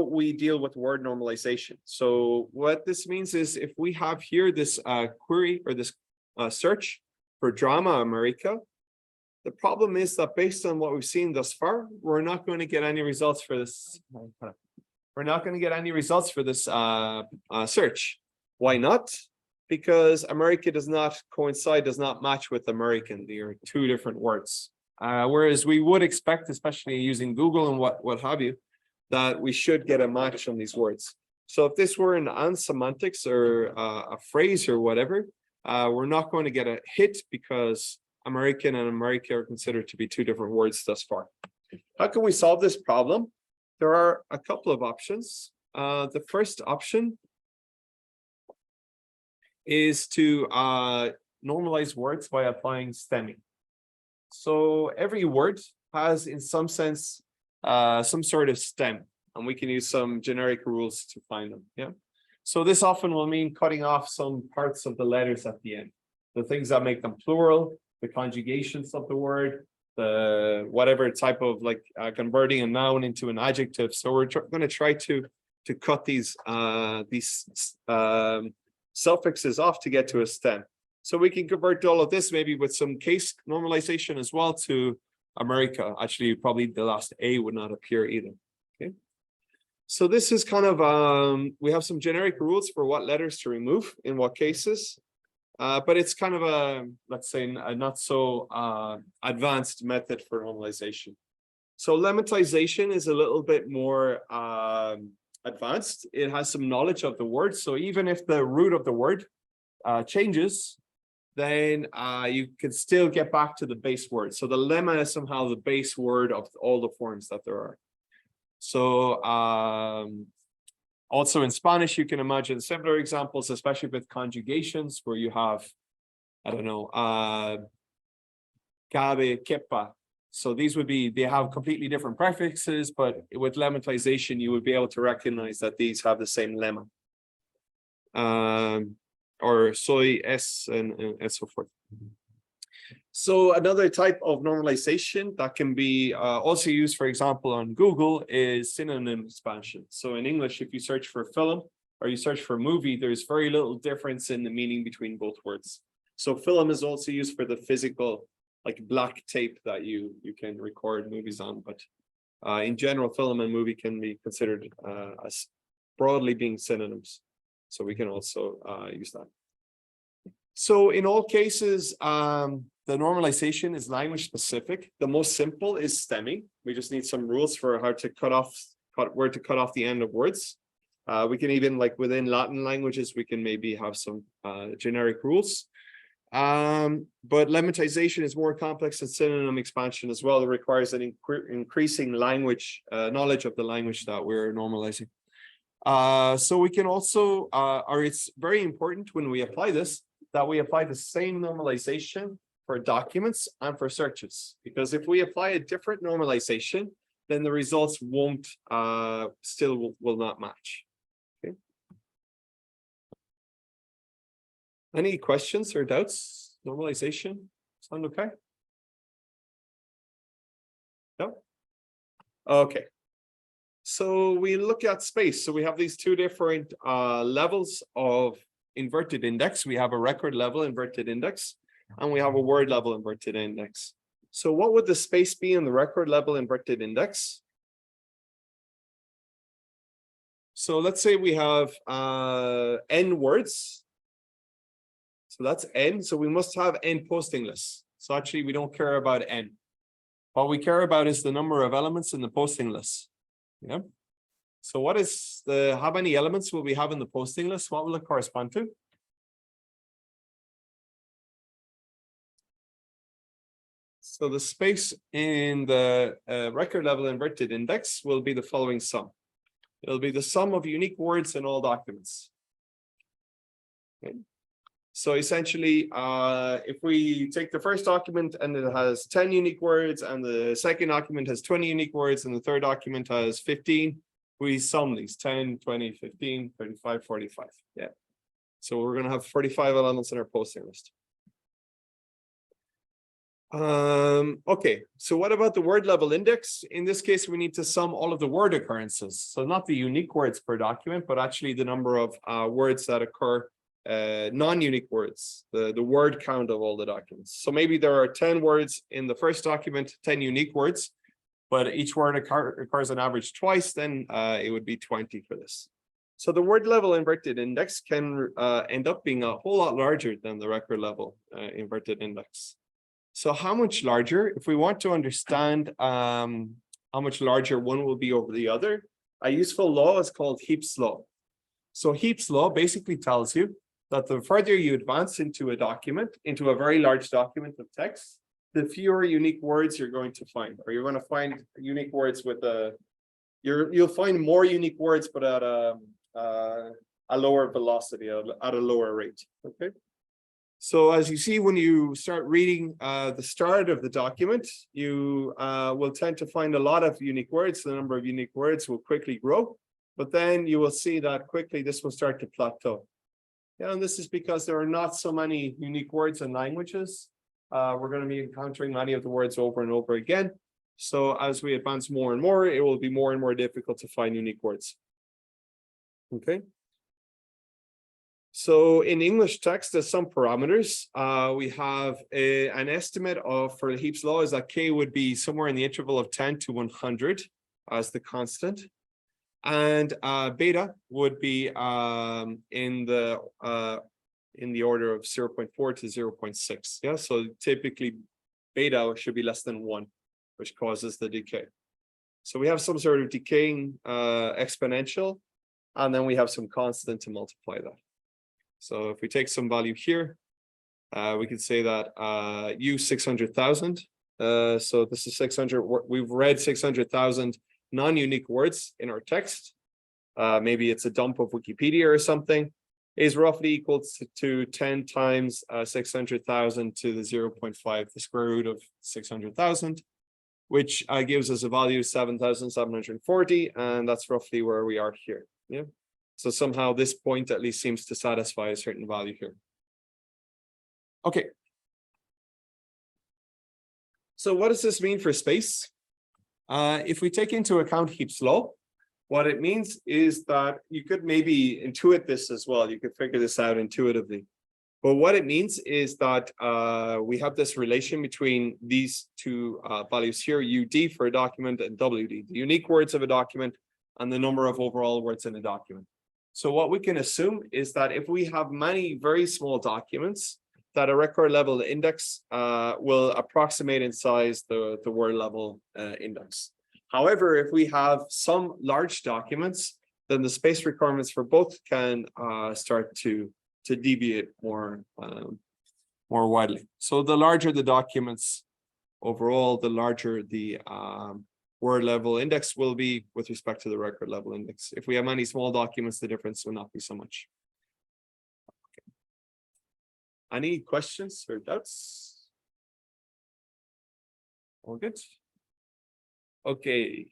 we deal with word normalization. So what this means is if we have here this query or this search for drama America, the problem is that based on what we've seen thus far, we're not going to get any results for this. We're not going to get any results for this search. Why not? Because America does not coincide, does not match with American. They are two different words. Whereas we would expect, especially using Google and what have you, that we should get a match on these words. So if this were an and semantics or a phrase or whatever, we're not going to get a hit because American and America are considered to be two different words thus far. How can we solve this problem? There are a couple of options. The first option is to normalize words by applying stemming. So every word has, in some sense, some sort of stem, and we can use some generic rules to find them. Yeah. So this often will mean cutting off some parts of the letters at the end, the things that make them plural, the conjugations of the word, the whatever type of like converting a noun into an adjective. So we're going to try to cut these suffixes off to get to a stem. So we can convert all of this maybe with some case normalization as well to America. Actually, probably the last A would not appear either. Okay. So this is kind of we have some generic rules for what letters to remove in what cases. But it's kind of a, let's say, a not so advanced method for normalization. So lemmatization is a little bit more advanced. It has some knowledge of the word. So even if the root of the word changes, then you can still get back to the base word. So the lemma is somehow the base word of all the forms that there are. So also in Spanish, you can imagine similar examples, especially with conjugations where you have, I don't know, cabe, quepa. So these would be, they have completely different prefixes, but with lemmatization, you would be able to recognize that these have the same lemma. Or soy, es, and so forth. So another type of normalization that can be also used, for example, on Google is synonym expansion. So in English, if you search for film or you search for movie, there's very little difference in the meaning between both words. So film is also used for the physical, like black tape that you can record movies on. But in general, film and movie can be considered as broadly being synonyms. So we can also use that. So in all cases, the normalization is language specific. The most simple is stemming. We just need some rules for how to where to cut off the end of words. We can even, like within Latin languages, we can maybe have some generic rules. But lemmatization is more complex than synonym expansion as well. It requires an increasing language knowledge of the language that we're normalizing. So we can also, or it's very important when we apply this, that we apply the same normalization for documents and for searches. Because if we apply a different normalization, then the results won't, will not match. Okay. Any questions or doubts? Normalization, sound okay? No? Okay. So we look at space. So we have these two different levels of inverted index. We have a record level inverted index, and we have a word level inverted index. So what would the space be in the record level inverted index? So let's say we have n words. So that's n. So we must have n posting lists. So actually, we don't care about n. What we care about is the number of elements in the posting list. Yeah. So what is how many elements will we have in the posting list? What will it correspond to? So the space in the record level inverted index will be the following sum. It'll be the sum of unique words in all documents. Okay. So essentially, if we take the first document and it has 10 unique words, and the second document has 20 unique words, and the third document has 15, we sum these 10, 20, 15, 35, 45. Yeah. So we're going to have 45 elements in our posting list. Okay, so what about the word level index? In this case, we need to sum all of the word occurrences. So not the unique words per document, but actually the number of words that occur, non-unique words, the word count of all the documents. So maybe there are 10 words in the first document, 10 unique words, but each word occurs on average twice, then it would be 20 for this. So the word level inverted index can end up being a whole lot larger than the record level inverted index. So how much larger? If we want to understand how much larger one will be over the other, a useful law is called Heap's law. So Heap's law basically tells you that the further you advance into a document, into a very large document of text, the fewer unique words you're going to find, or you're going to find unique words with a you'll find more unique words, but at a lower velocity, at a lower rate. Okay. So as you see, when you start reading the start of the document, you will tend to find a lot of unique words. The number of unique words will quickly grow, but then you will see that quickly this will start to plateau. Yeah, and this is because there are not so many unique words in languages. We're going to be encountering many of the words over and over again. So as we advance more and more, it will be more and more difficult to find unique words. Okay. So in English text, there's some parameters. We have an estimate of, for the Heaps law, is that K would be somewhere in the interval of 10 to 100 as the constant. And beta would be in the order of 0.4 to 0.6. Yeah, so typically beta should be less than 1, which causes the decay. So we have some sort of decaying exponential, and then we have some constant to multiply that. So if we take some value here, we could say that U 600,000. So this is 600. We've read 600,000 non-unique words in our text. Maybe it's a dump of Wikipedia or something. Is roughly equal to 10 times 600,000 to the 0.5, the square root of 600,000, which gives us a value of 7,740, and that's roughly where we are here. Yeah. So somehow this point at least seems to satisfy a certain value here. Okay. So what does this mean for space? If we take into account Heaps' law, what it means is that you could maybe intuit this as well. You could figure this out intuitively. But what it means is that we have this relation between these two values here, UD for a document and WD, the unique words of a document and the number of overall words in a document. So what we can assume is that if we have many very small documents, that a record level index will approximate in size the word level index. However, if we have some large documents, then the space requirements for both can start to deviate more widely. So the larger the documents overall, the larger the word level index will be with respect to the record level index. If we have many small documents, the difference will not be so much. Okay. Any questions or doubts? All good? Okay.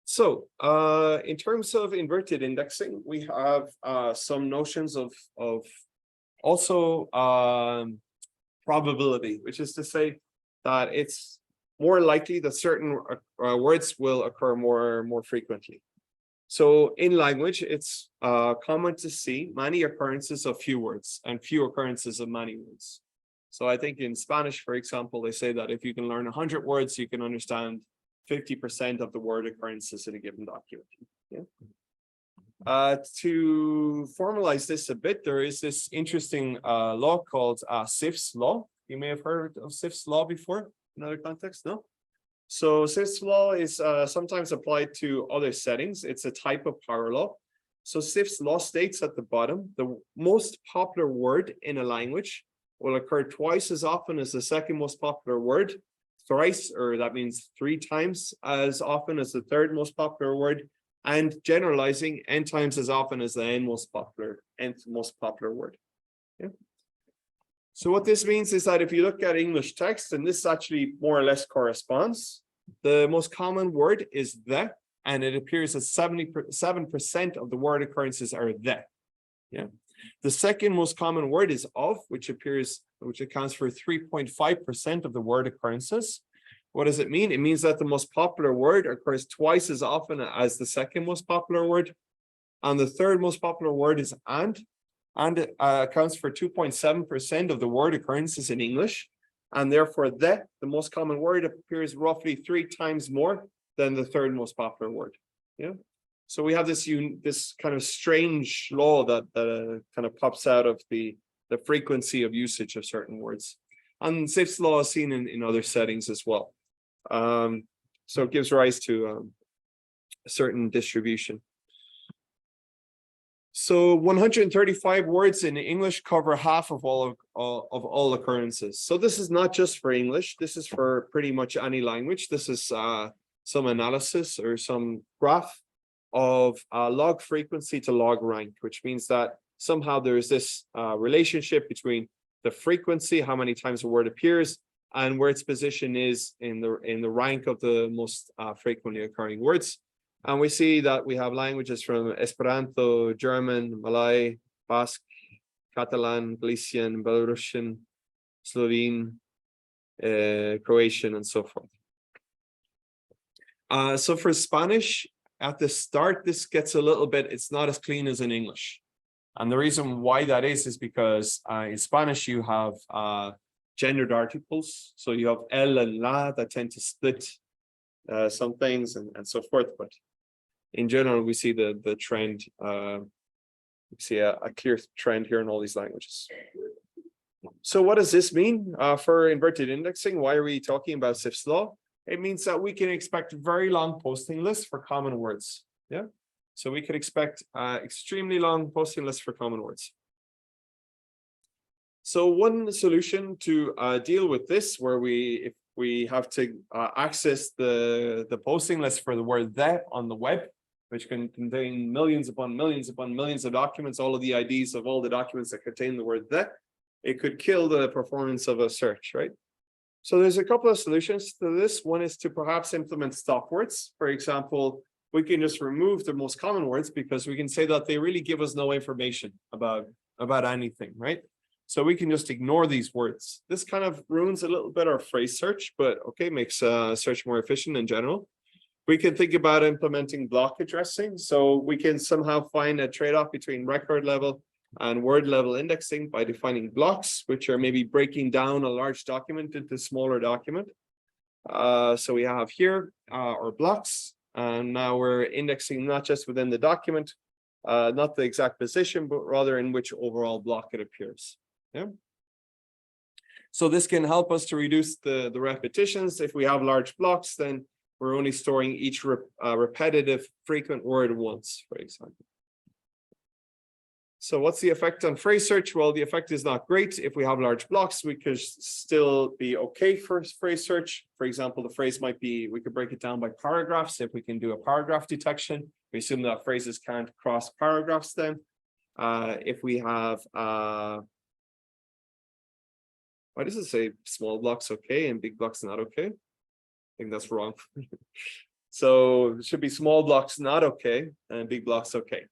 So in terms of inverted indexing, we have some notions of also probability, which is to say that it's more likely that certain words will occur more frequently. So in language, it's common to see many occurrences of few words and few occurrences of many words. So I think in Spanish, for example, they say that if you can learn 100 words, you can understand 50% of the word occurrences in a given document. Yeah. To formalize this a bit, there is this interesting law called Zipf's law. You may have heard of Zipf's law before in other contexts, no? So Zipf's law is sometimes applied to other settings. It's a type of power law. So Zipf's law states at the bottom, the most popular word in a language will occur twice as often as the second most popular word, thrice, or that means 3 times as often as the third most popular word, and generalizing n times as often as the nth most popular word. Yeah. So what this means is that if you look at English text, and this actually more or less corresponds, the most common word is the, and it appears that 77% of the word occurrences are the. Yeah. The second most common word is of, which accounts for 3.5% of the word occurrences. What does it mean? It means that the most popular word occurs twice as often as the second most popular word. And the third most popular word is and it accounts for 2.7% of the word occurrences in English. And therefore, the most common word appears roughly 3 times more than the third most popular word. Yeah. So we have this kind of strange law that kind of pops out of the frequency of usage of certain words. And Zipf's law is seen in other settings as well. So it gives rise to a certain distribution. So 135 words in English cover half of all occurrences. So this is not just for English. This is for pretty much any language. This is some analysis or some graph of log frequency to log rank, which means that somehow there's this relationship between the frequency, how many times a word appears, and where its position is in the rank of the most frequently occurring words. And we see that we have languages from Esperanto, German, Malay, Basque, Catalan, Galician, Belarusian, Slovene, Croatian, and so forth. So for Spanish, at the start, this gets a little bit, it's not as clean as in English. And the reason why that is because in Spanish, you have gendered articles. So you have el and la that tend to split some things and so forth. But in general, we see the trend. We see a clear trend here in all these languages. So what does this mean for inverted indexing? Why are we talking about Zipf's law? It means that we can expect very long posting lists for common words. Yeah. So we could expect extremely long posting lists for common words. So one solution to deal with this, where if we have to access the posting list for the word "the" on the web, which can contain millions upon millions upon millions of documents, all of the IDs of all the documents that contain the word "the," it could kill the performance of a search, right? So there's a couple of solutions to this. One is to perhaps implement stop words. For example, we can just remove the most common words because we can say that they really give us no information about anything, right? So we can just ignore these words. This kind of ruins a little bit our phrase search, but okay, makes search more efficient in general. We can think about implementing block addressing. So we can somehow find a trade-off between record level and word level indexing by defining blocks, which are maybe breaking down a large document into smaller document. So we have here our blocks, and now we're indexing not just within the document, not the exact position, but rather in which overall block it appears. Yeah. So this can help us to reduce the repetitions. If we have large blocks, then we're only storing each repetitive frequent word once, for example. So what's the effect on phrase search? Well, the effect is not great. If we have large blocks, we could still be okay for phrase search. For example, the phrase might be, we could break it down by paragraphs. If we can do a paragraph detection, we assume that phrases can't cross paragraphs then. If we have, why does it say small blocks okay and big blocks not okay? I think that's wrong. So it should be small blocks not okay and big blocks okay.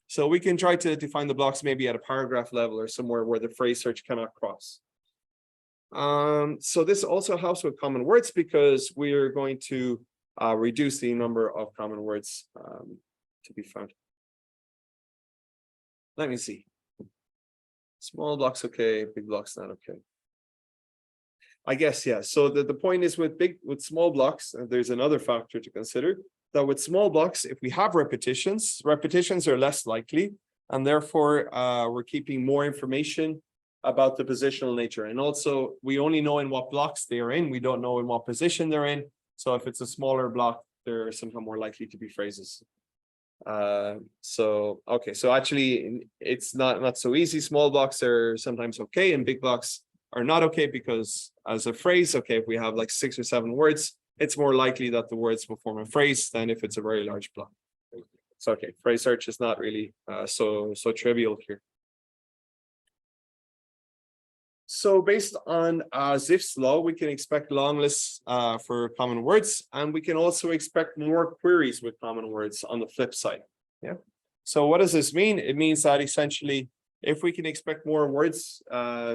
So we can try to define the blocks maybe at a paragraph level or somewhere where the phrase search cannot cross. So this also helps with common words because we're going to reduce the number of common words to be found. Let me see. Small blocks okay, big blocks not okay. I guess, yeah. So the point is with small blocks, there's another factor to consider. That with small blocks, if we have repetitions are less likely, and therefore we're keeping more information about the positional nature. And also, we only know in what blocks they are in. We don't know in what position they're in. So if it's a smaller block, they're somehow more likely to be phrases. So actually, it's not so easy. Small blocks are sometimes okay, and big blocks are not okay because as a phrase, okay, if we have like 6 or 7 words, it's more likely that the words will form a phrase than if it's a very large block. So, okay, phrase search is not really so trivial here. So based on Zipf's law, we can expect long lists for common words, and we can also expect more queries with common words on the flip side. Yeah. So what does this mean? It means that essentially, if we can expect more words,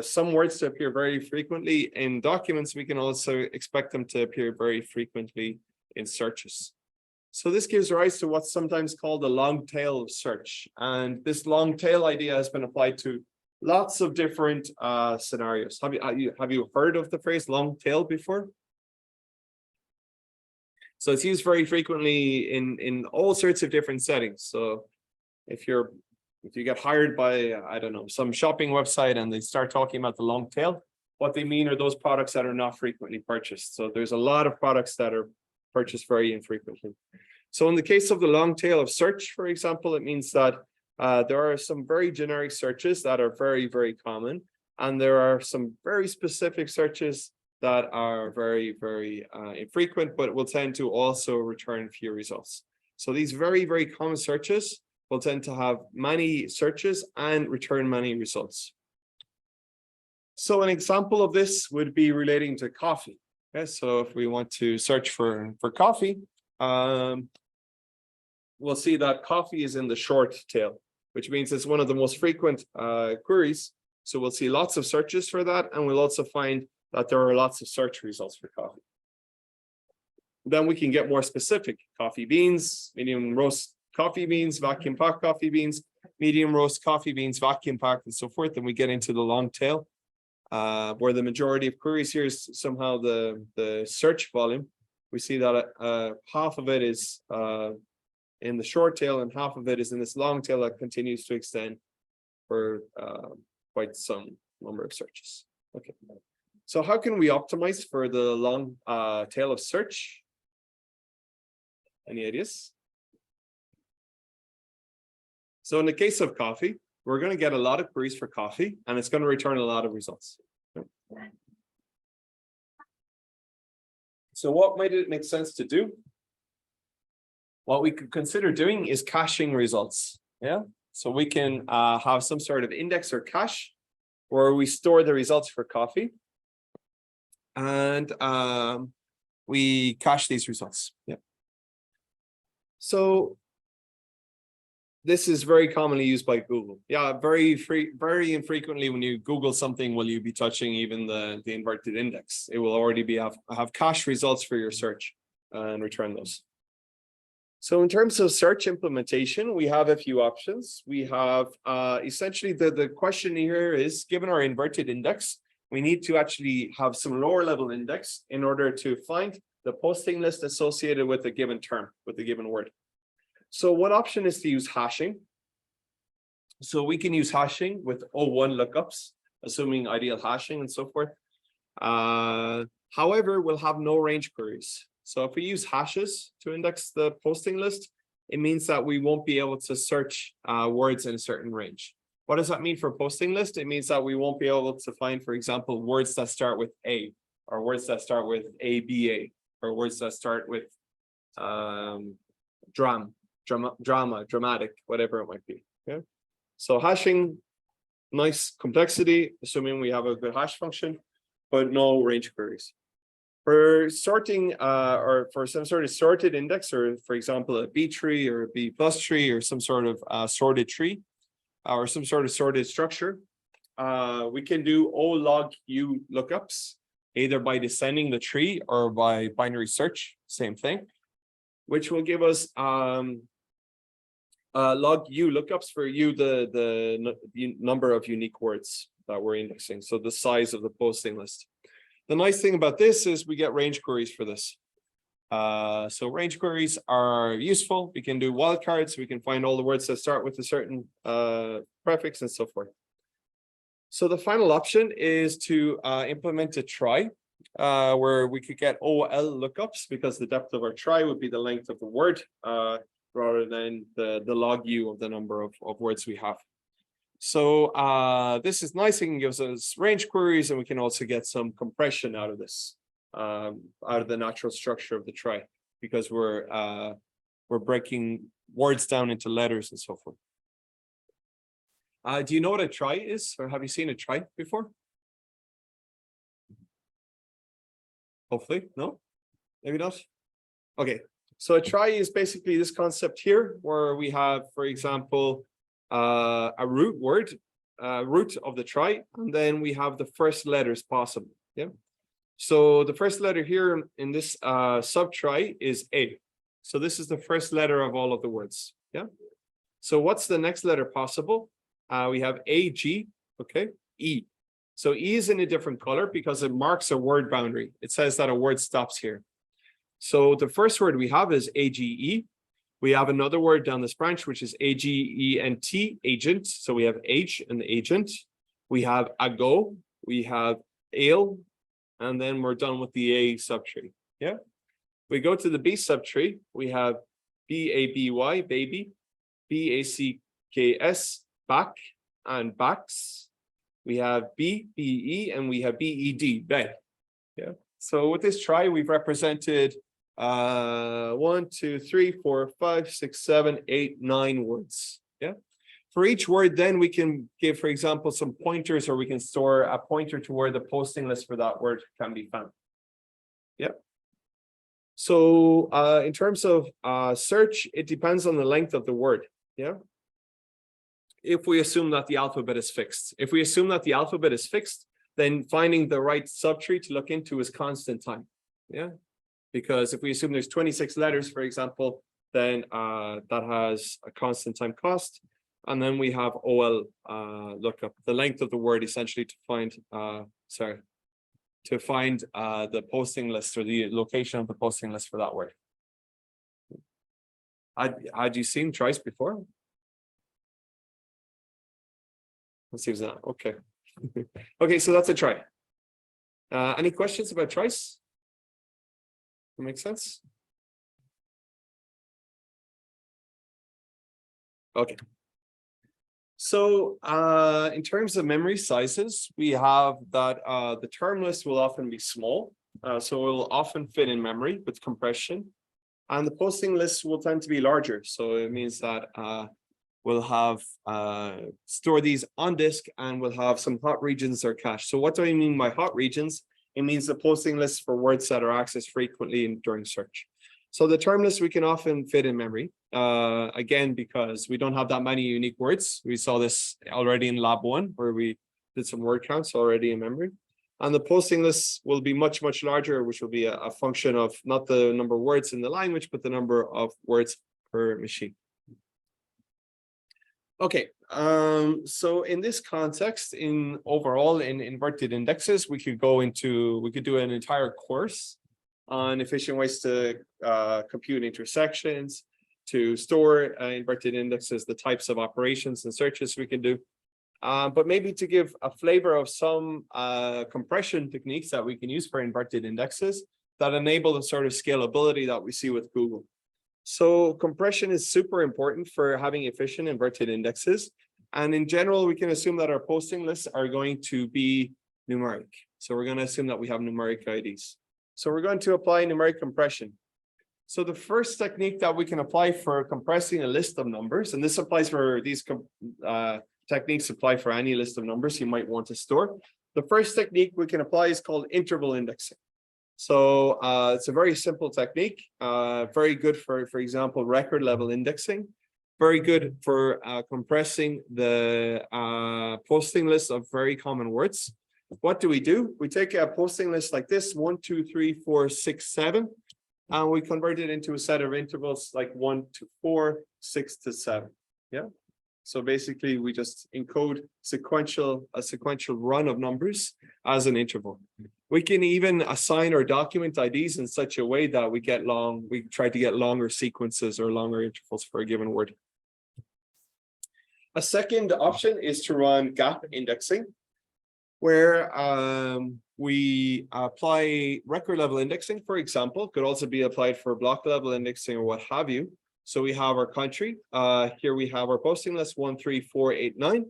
some words to appear very frequently in documents, we can also expect them to appear very frequently in searches. So this gives rise to what's sometimes called a long tail of search. And this long tail idea has been applied to lots of different scenarios. Have you heard of the phrase long tail before? So it's used very frequently in all sorts of different settings. So if you get hired by, I don't know, some shopping website and they start talking about the long tail, what they mean are those products that are not frequently purchased. So there's a lot of products that are purchased very infrequently. So in the case of the long tail of search, for example, it means that There are some very generic searches that are very, very common, and there are some very specific searches that are very, very infrequent, but will tend to also return few results. So these very, very common searches will tend to have many searches and return many results. So an example of this would be relating to coffee. Okay, so if we want to search for coffee, we'll see that coffee is in the short tail, which means it's one of the most frequent queries. So we'll see lots of searches for that, and we'll also find that there are lots of search results for coffee. Then we can get more specific: coffee beans, medium roast coffee beans, vacuum packed coffee beans, medium roast coffee beans, vacuum packed, and so forth. And we get into the long tail, where the majority of queries here is somehow the search volume. We see that half of it is in the short tail, and half of it is in this long tail that continues to extend for quite some number of searches. Okay, so how can we optimize for the long tail of search? Any ideas? So in the case of coffee, we're going to get a lot of queries for coffee, and it's going to return a lot of results. So what might it make sense to do? What we could consider doing is caching results. Yeah, so we can have some sort of index or cache where we store the results for coffee, and we cache these results. Yeah. So this is very commonly used by Google. Yeah, very infrequently when you Google something will you be touching even the inverted index. It will already be have cache results for your search and return those. So in terms of search implementation, we have a few options. We have essentially the question here is, given our inverted index, we need to actually have some lower level index in order to find the posting list associated with a given term, with a given word. So one option is to use hashing. So we can use hashing with O1 lookups, assuming ideal hashing and so forth. However, we'll have no range queries. So if we use hashes to index the posting list, it means that we won't be able to search words in a certain range. What does that mean for posting list? It means that we won't be able to find, for example, words that start with A, or words that start with ABA, or words that start with dramatic, whatever it might be. Okay. So hashing, nice complexity, assuming we have a good hash function, but no range queries. For sorting or for some sort of sorted index, or for example, a B tree or a B plus tree or some sort of sorted tree or some sort of sorted structure, we can do O log U lookups, either by descending the tree or by binary search, same thing, which will give us log U lookups for U, the number of unique words that we're indexing, so the size of the posting list. The nice thing about this is we get range queries for this. So range queries are useful. We can do wildcards. We can find all the words that start with a certain prefix and so forth. So the final option is to implement a try, where we could get OL lookups, because the depth of our try would be the length of the word rather than the log U of the number of words we have. So this is nice. It gives us range queries, and we can also get some compression out of this, out of the natural structure of the try, because we're breaking words down into letters and so forth. Do you know what a try is, or have you seen a try before? Hopefully, no, maybe not. Okay, so a try is basically this concept here, where we have, for example, a root word, root of the try, and then we have the first letters possible. Yeah. So the first letter here in this sub try is A. So this is the first letter of all of the words. Yeah. So what's the next letter possible? We have A, G, okay, E. So E is in a different color because it marks a word boundary. It says that a word stops here. So the first word we have is AGE. We have another word down this branch, which is AGENT, agent. So we have H and agent. We have ago, we have ale, and then we're done with the A subtree. Yeah. We go to the B subtree. We have BABY, baby, BACQ, KS, back, and backs. We have B, BE, and we have BED, bed. Yeah. So with this try, we've represented 1, 2, 3, 4, 5, 6, 7, 8, 9 words. Yeah. For each word, then we can give, for example, some pointers, or we can store a pointer to where the posting list for that word can be found. Yeah. So in terms of search, it depends on the length of the word. Yeah. If we assume that the alphabet is fixed. If we assume that the alphabet is fixed, then finding the right subtree to look into is constant time. Yeah. Because if we assume there's 26 letters, for example, then that has a constant time cost. And then we have OL lookup, the length of the word essentially to find, the posting list or the location of the posting list for that word. Had you seen tries before? Let's see if it's not. Okay. Okay, so that's a try. Any questions about tries? That makes sense? Okay. So in terms of memory sizes, we have that the term list will often be small. So it will often fit in memory with compression. And the posting list will tend to be larger. So it means that we'll have store these on disk, and we'll have some hot regions or cache. So what do I mean by hot regions? It means the posting lists for words that are accessed frequently during search. So the term list we can often fit in memory, again, because we don't have that many unique words. We saw this already in lab 1, where we did some word counts already in memory. And the posting lists will be much, much larger, which will be a function of not the number of words in the language, but the number of words per machine. Okay, so in this context, overall in inverted indexes, we could do an entire course on efficient ways to compute intersections, to store inverted indexes, the types of operations and searches we can do. But maybe to give a flavor of some compression techniques that we can use for inverted indexes that enable the sort of scalability that we see with Google. So compression is super important for having efficient inverted indexes. And in general, we can assume that our posting lists are going to be numeric. So we're going to assume that we have numeric IDs. So we're going to apply numeric compression. So the first technique that we can apply for compressing a list of numbers, and this applies for these techniques apply for any list of numbers you might want to store. The first technique we can apply is called interval indexing. So it's a very simple technique, very good for example, record level indexing, very good for compressing the posting list of very common words. What do? We take a posting list like this, 1, 2, 3, 4, 6, 7, and we convert it into a set of intervals like 1 to 4, 6 to 7. Yeah. So basically, we just encode a sequential run of numbers as an interval. We can even assign our document IDs in such a way that we try to get longer sequences or longer intervals for a given word. A second option is to run gap indexing, where we apply record level indexing, for example, could also be applied for block level indexing or what have you. So we have our country. Here we have our posting list 1, 3, 4, 8, 9.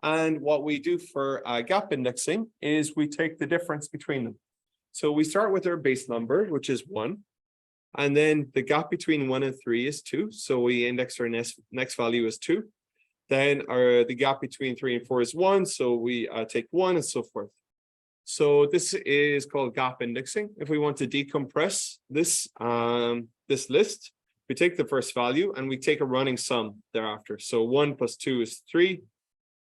And what we do for gap indexing is we take the difference between them. So we start with our base number, which is 1. And then the gap between 1 and 3 is 2. So we index our next value as 2. Then the gap between 3 and 4 is 1. So we take 1 and so forth. So this is called gap indexing. If we want to decompress this list, we take the first value and we take a running sum thereafter. So 1 plus 2 is 3,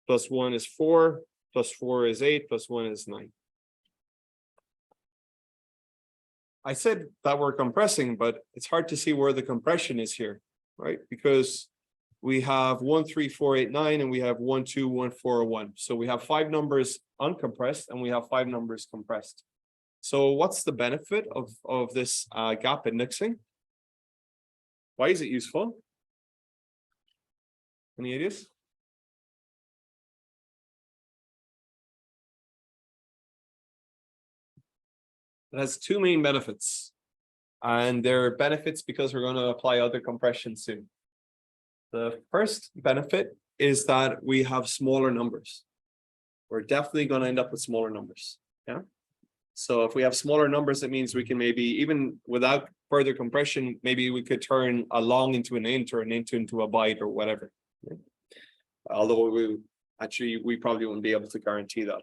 plus 1 is 4, plus 4 is 8, plus 1 is 9. I said that we're compressing, but it's hard to see where the compression is here, right? Because we have 1, 3, 4, 8, 9, and we have 1, 2, 1, 4, 1. So we have 5 numbers uncompressed and we have 5 numbers compressed. So what's the benefit of this gap indexing? Why is it useful? Any ideas? It has 2 main benefits. And they're benefits because we're going to apply other compression soon. The first benefit is that we have smaller numbers. We're definitely going to end up with smaller numbers. Yeah. So if we have smaller numbers, it means we can maybe, even without further compression, maybe we could turn a long into an int or an int into a byte or whatever. Yeah. Although we probably wouldn't be able to guarantee that.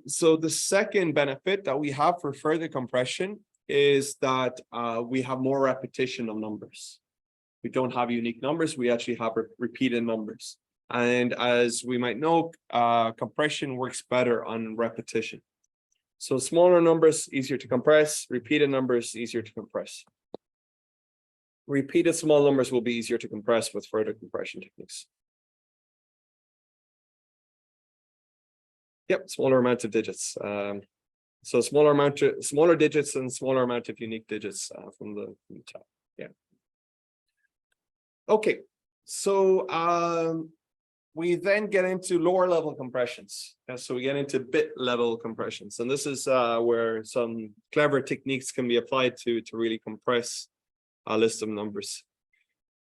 So the second benefit that we have for further compression is that we have more repetition of numbers. We don't have unique numbers, we actually have repeated numbers. And as we might know, compression works better on repetition. So smaller numbers, easier to compress, repeated numbers, easier to compress. Repeated small numbers will be easier to compress with further compression techniques. Yep, smaller amount of digits. So smaller digits and smaller amount of unique digits from the top. Yeah. Okay, so we then get into lower level compressions. So we get into bit level compressions, and this is where some clever techniques can be applied to really compress a list of numbers.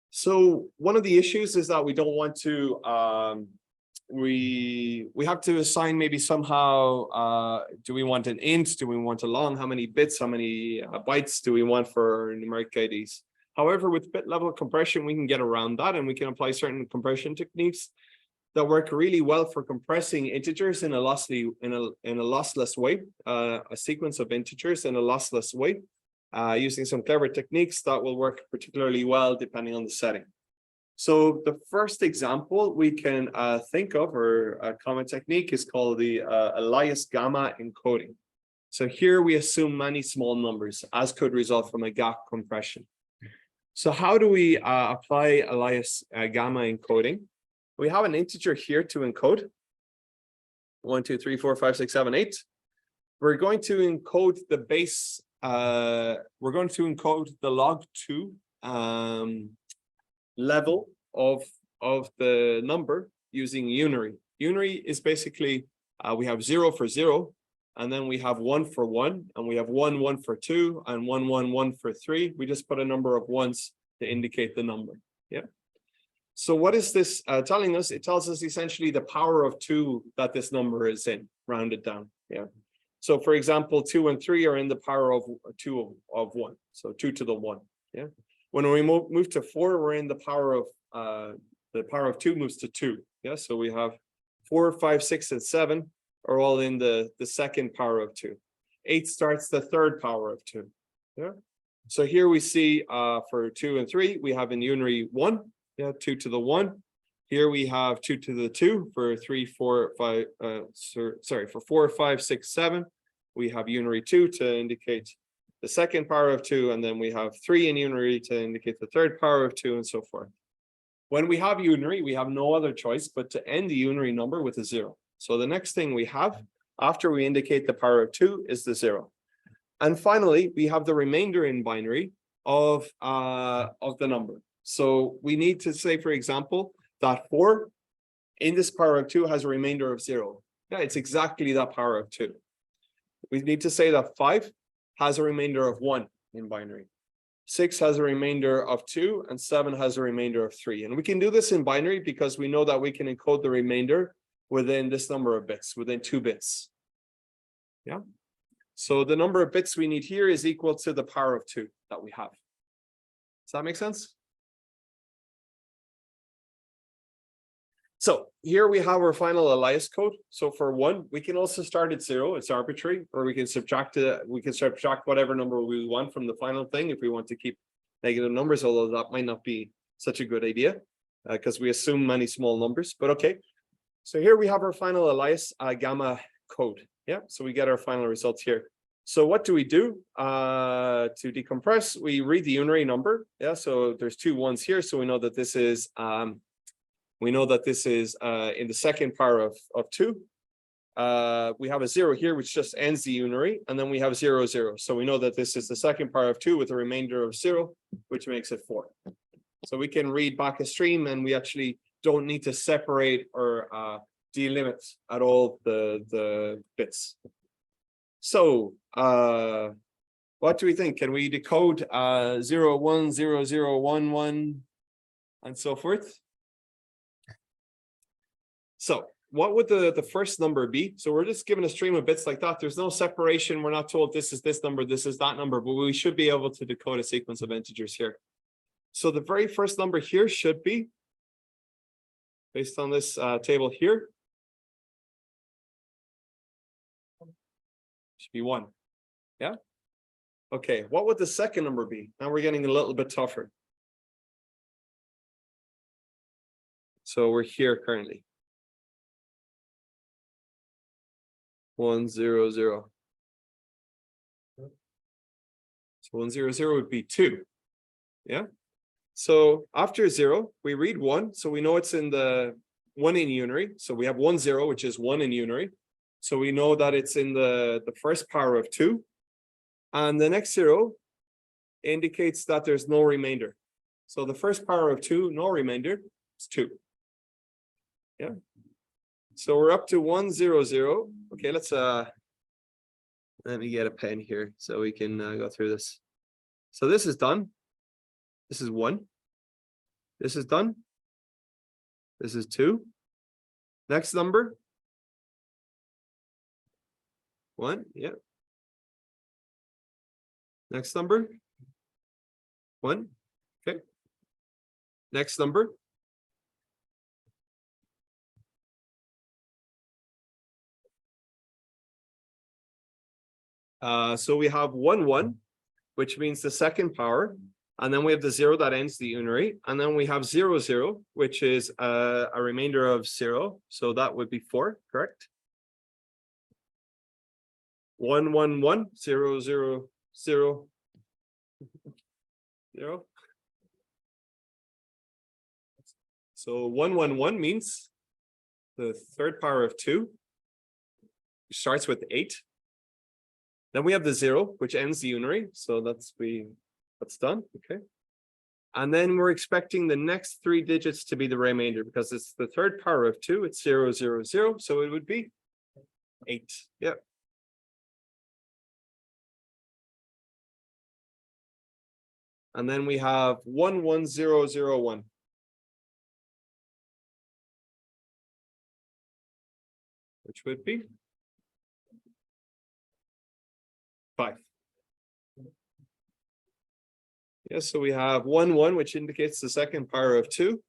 So one of the issues is that we don't want to we have to assign maybe somehow, do we want an int, do we want a long, how many bits, how many bytes do we want for numeric IDs? However, with bit level compression, we can get around that, and we can apply certain compression techniques that work really well for compressing integers in a lossless way, a sequence of integers in a lossless way, using some clever techniques that will work particularly well depending on the setting. So the first example we can think of, or a common technique, is called the Elias gamma encoding. So here we assume many small numbers, as could result from a gap compression. So how do we apply Elias gamma encoding? We have an integer here to encode. 1, 2, 3, 4, 5, 6, 7, 8. We're going to encode the base. We're going to encode the log2 level of the number using unary. Unary is basically we have 0 for 0, and then we have 1 for 1, and we have 1, 1 for 2, and 1, 1, 1 for 3. We just put a number of ones to indicate the number. Yeah. So what is this telling us? It tells us essentially the power of 2 that this number is in, rounded down. Yeah. So for example, 2 and 3 are in the power of 2 of 1. So 2 to the 1. Yeah. When we move to 4, we're in the power of 2 moves to 2. Yeah. So we have 4, 5, 6, and 7 are all in the second power of 2. 8 starts the third power of 2. Yeah. So here we see for 2 and 3, we have in unary 1. Yeah, 2 to the 1. Here we have 2 to the 2 for 3, 4, 5. For 4, 5, 6, 7. We have unary 2 to indicate the second power of 2, and then we have 3 in unary to indicate the third power of 2, and so forth. When we have unary, we have no other choice but to end the unary number with a 0. So the next thing we have after we indicate the power of 2 is the 0. And finally, we have the remainder in binary of the number. So we need to say, for example, that 4 in this power of 2 has a remainder of 0. Yeah, it's exactly that power of 2. We need to say that 5 has a remainder of 1 in binary. 6 has a remainder of 2, and 7 has a remainder of 3. And we can do this in binary because we know that we can encode the remainder within this number of bits, within 2 bits. Yeah. So the number of bits we need here is equal to the power of 2 that we have. Does that make sense? So here we have our final Elias code. So for 1, we can also start at 0. It's arbitrary, or we can subtract it. We can subtract whatever number we want from the final thing if we want to keep negative numbers, although that might not be such a good idea because we assume many small numbers. But okay. So here we have our final Elias gamma code. Yeah. So we get our final results here. So what do? To decompress, we read the unary number. Yeah. So there's 2 1s here. So we know that this is in the second power of 2. We have a 0 here, which just ends the unary, and then we have 0, 0. So we know that this is the second power of 2 with a remainder of 0, which makes it 4. So we can read back a stream, and we actually don't need to separate or delimit at all the bits. So what do we think? Can we decode 0, 1, 0, 0, 1, 1, and so forth? So what would the first number be? So we're just given a stream of bits like that. There's no separation. We're not told this is this number, this is that number, but we should be able to decode a sequence of integers here. So the very first number here should be, based on this table here, should be 1. Yeah. Okay. What would the second number be? Now we're getting a little bit tougher. So we're here currently. 1, 0, 0. So 1, 0, 0 would be 2. Yeah. So after 0, we read 1. So we know it's in the 1 in unary. So we have 1, 0, which is 1 in unary. So we know that it's in the first power of 2. And the next 0 indicates that there's no remainder. So the first power of 2, no remainder, is 2. Yeah. So we're up to 1, 0, 0. Okay, let's let me get a pen here so we can go through this. So this is done. This is 1. This is done. This is 2. Next number. 1. Yeah. Next number. 1. Okay. Next number. So we have 1, 1, which means the second power. And then we have the 0 that ends the unary. And then we have 0, 0, which is a remainder of 0. So that would be 4, correct? 1, 1, 1, 0, 0, 0, 0. So 1, 1, 1 means the third power of 2 starts with 8. Then we have the 0, which ends the unary. So that's done. Okay. And then we're expecting the next 3 digits to be the remainder because it's the third power of 2. It's 0, 0, 0. So it would be 8. Yeah. And then we have 1, 1, 0, 0, 1. Which would be 5. Yes, so we have 1, 1, which indicates the second power of 2.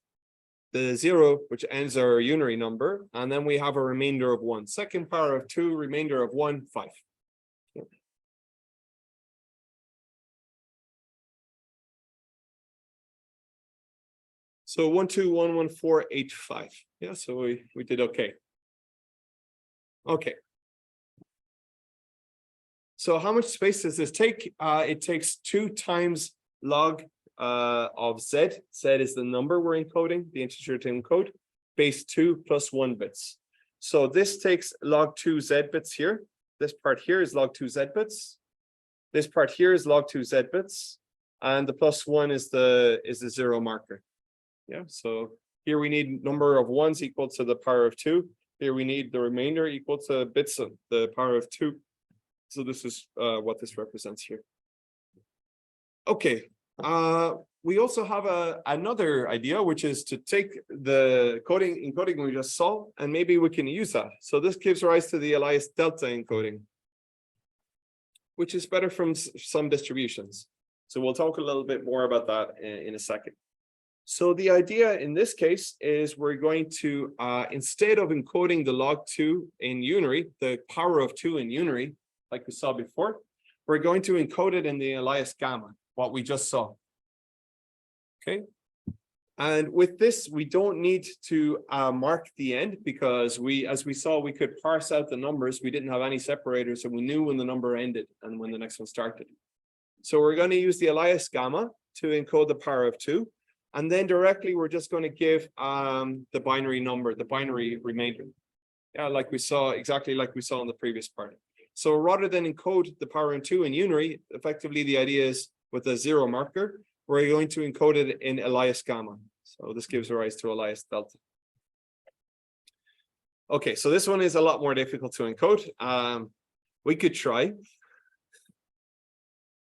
The 0, which ends our unary number. And then we have a remainder of 1. Second power of 2, remainder of 1, 5. Yeah. So 1, 2, 1, 1, 4, 8, 5. Yeah, so we did okay. Okay. So how much space does this take? It takes 2 times log of z. Z is the number we're encoding, the integer to encode, base 2 plus 1 bits. So this takes log 2 z bits here. This part here is log 2 z bits. This part here is log 2 z bits. And the plus 1 is the 0 marker. Yeah, so here we need number of 1s equal to the power of 2. Here we need the remainder equal to bits of the power of 2. So this is what this represents here. Okay, we also have another idea, which is to take the encoding we just saw, and maybe we can use that. So this gives rise to the Elias delta encoding, which is better from some distributions. So we'll talk a little bit more about that in a second. So the idea in this case is we're going to, instead of encoding the log 2 in unary, the power of 2 in unary, like we saw before, we're going to encode it in the Elias gamma, what we just saw. Okay. And with this, we don't need to mark the end because as we saw, we could parse out the numbers. We didn't have any separators, so we knew when the number ended and when the next one started. So we're going to use the Elias gamma to encode the power of 2. And then directly, we're just going to give the binary number, the binary remainder. Yeah, like we saw, exactly like we saw in the previous part. So rather than encode the power in 2 in unary, effectively the idea is with a 0 marker, we're going to encode it in Elias gamma. So this gives rise to Elias delta. Okay, so this one is a lot more difficult to encode. We could try.